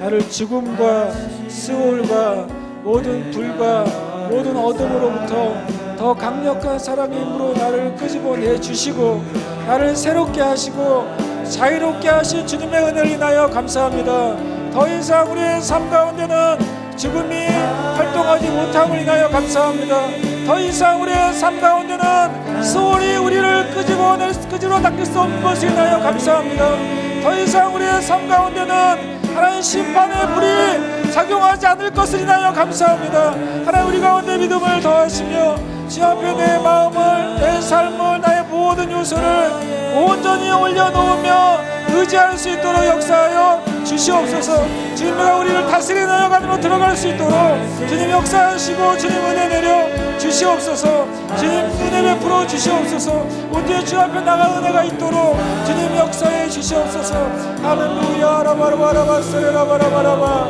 나를 죽음과 스올과 모든 불과 모든 어둠으로부터 더 강력한 사랑의 힘으로 나를 끄집어내 주시고 나를 새롭게 하시고 자유롭게 하신 주님의 은혜를 인하여 감사합니다. 더 이상 우리의 삶 가운데는 죽음이 활동하지 못함을 인하여 감사합니다. 더 이상 우리의 삶 가운데는 스올이 우리를 끄집어 당길 수 없는 것을 인하여 감사합니다. 더 이상 우리의 삶 가운데는 하나님 심판의 불이 작용하지 않을 것을 인하여 감사합니다. 하나님 우리 가운데 믿음을 더하시며 주 앞에 내 마음을 내 삶을 나의 모든 요소를 온전히 올려놓으며 의지할 수 있도록 역사하여 주시옵소서. 주님과 우리를 다스리는 여간으로 들어갈 수 있도록 주님 역사하시고 주님 은혜 내려 주시옵소서. 주님 은혜 베풀어 주시옵소서. 온전히 주 앞에 나갈 은혜가 있도록 주님 역사해 주시옵소서. 할렐루야. 라바라바라바 세레라바라바라바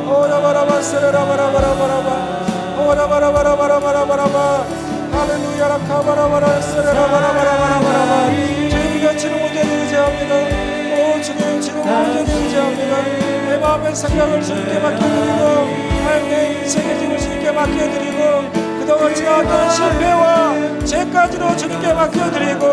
오라바라바 세레라바라바라바라바 오라바라바라바라바라바라바 할렐루야. 라카바라바라 세레라바라바라바라바 주님 곁으로 온전히 의지합니다. 주님 온전히 의지합니다. 내 마음의 생각을 주님께 맡겨드리고 하나님 내 인생의 짐을 주님께 맡겨드리고 그동안 지나왔던 실패와 죄까지도 주님께 맡겨드리고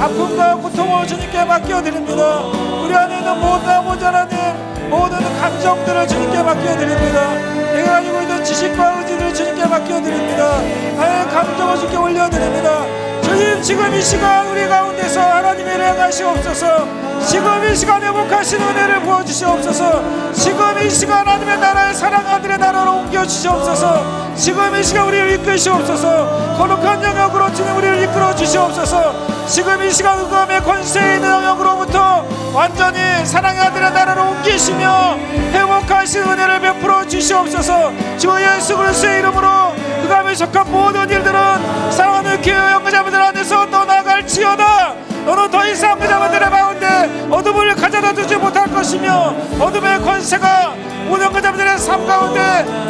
아픔과 고통을 주님께 맡겨드립니다. 우리 안에 있는 모자라는 모든 감정들을 주님께 맡겨드립니다. 내가 가지고 있는 지식과 의지를 주님께 맡겨드립니다. 나의 감정을 주님께 올려드립니다. 주님 지금 이 시간 우리 가운데서 하나님의 은혜 행하시옵소서. 지금 이 시간 회복하신 은혜를 부어주시옵소서. 지금 이 시간 하나님의 나라의 사랑하들의 나라로 옮겨주시옵소서. 지금 이 시간 우리를 이끄시옵소서. 거룩한 영역으로 주님 우리를 이끌어 주시옵소서. 지금 이 시간 흑암의 권세에 있는 영역으로부터 완전히 사랑의 아들의 나라로 옮기시며 회복하신 은혜를 베풀어 주시옵소서. 주 예수 그리스도의 이름으로 흑암에 속한 모든 일들은 사랑하는 교회 영가자분들 안에서 떠나갈지어다. 너는 더 이상 그 자들의 가운데 어둠을 가져다 두지 못할 것이며 어둠의 권세가 모든 그 자들의 삶 가운데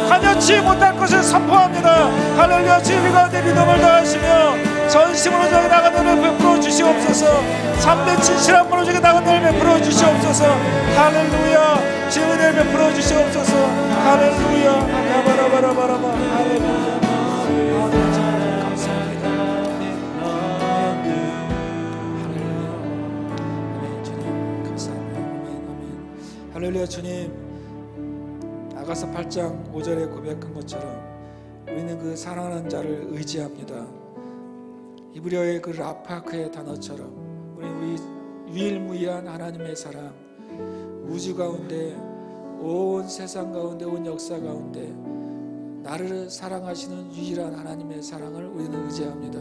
관여치 못할 것을 선포합니다. 할렐루야. 주님 가운데 믿음을 더하시며 전심으로 저기 나간 은혜를 베풀어 주시옵소서. 참된 진실한 분으로 저기 나간 은혜를 베풀어 주시옵소서. 할렐루야. 주님 은혜를 베풀어 주시옵소서. 할렐루야. 아카바라바라바라바 할렐루야. 할렐루야. 주님 아가서 8장 5절에 고백한 것처럼 우리는 그 사랑하는 자를 의지합니다. 히브리어의 그 라파크의 단어처럼 우리 유일무이한 하나님의 사랑, 우주 가운데 온 세상 가운데 온 역사 가운데 나를 사랑하시는 유일한 하나님의 사랑을 우리는 의지합니다.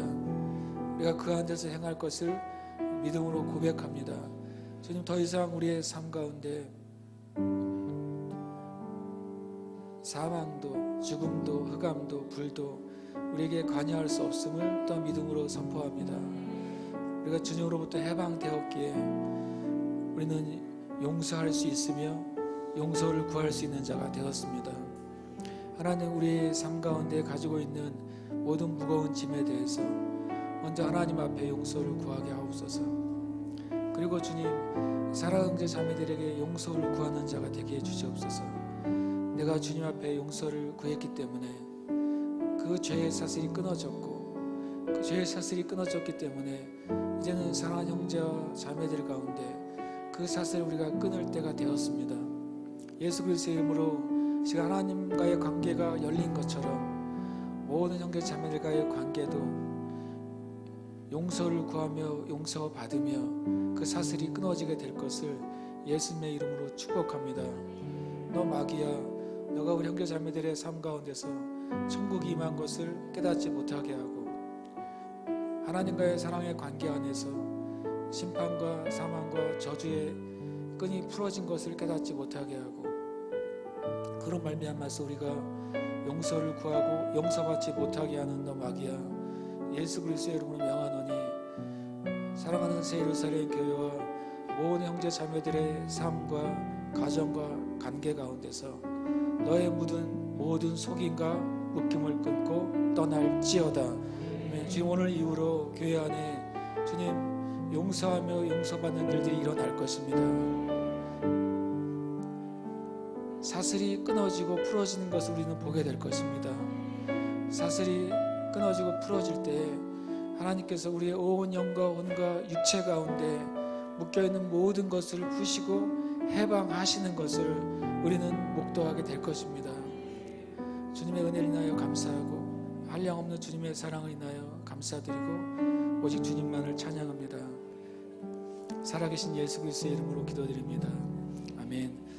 우리가 그 안에서 행할 것을 믿음으로 고백합니다. 주님 더 이상 우리의 삶 가운데 사망도 죽음도 흑암도 불도 우리에게 관여할 수 없음을 또 믿음으로 선포합니다. 우리가 주님으로부터 해방되었기에 우리는 용서할 수 있으며 용서를 구할 수 있는 자가 되었습니다. 하나님 우리의 삶 가운데 가지고 있는 모든 무거운 짐에 대해서 먼저 하나님 앞에 용서를 구하게 하옵소서. 그리고 주님 사랑하는 형제 자매들에게 용서를 구하는 자가 되게 해주시옵소서. 내가 주님 앞에 용서를 구했기 때문에 그 죄의 사슬이 끊어졌고 그 죄의 사슬이 끊어졌기 때문에 이제는 사랑하는 형제와 자매들 가운데 그 사슬을 우리가 끊을 때가 되었습니다. 예수 그리스도의 이름으로 지금 하나님과의 관계가 열린 것처럼 모든 형제 자매들과의 관계도 용서를 구하며 용서받으며 그 사슬이 끊어지게 될 것을 예수님의 이름으로 축복합니다. 너 마귀야, 너가 우리 형제 자매들의 삶 가운데서 천국이 임한 것을 깨닫지 못하게 하고 하나님과의 사랑의 관계 안에서 심판과 사망과 저주의 끈이 풀어진 것을 깨닫지 못하게 하고 그런 말미암아서 우리가 용서를 구하고 용서받지 못하게 하는 너 마귀야, 예수 그리스도의 이름으로 명하노니 사랑하는 새 예루살렘 교회와 모든 형제 자매들의 삶과 가정과 관계 가운데서 너의 묻은 모든 속임과 묶임을 끊고 떠날지어다. 주님 오늘 이후로 교회 안에 주님 용서하며 용서받는 일들이 일어날 것입니다. 사슬이 끊어지고 풀어지는 것을 우리는 보게 될 것입니다. 사슬이 끊어지고 풀어질 때 하나님께서 우리의 온 영과 혼과 육체 가운데 묶여있는 모든 것을 푸시고 해방하시는 것을 우리는 목도하게 될 것입니다. 주님의 은혜를 인하여 감사하고 한량없는 주님의 사랑을 인하여 감사드리고 오직 주님만을 찬양합니다. 살아계신 예수 그리스도의 이름으로 기도드립니다. 아멘.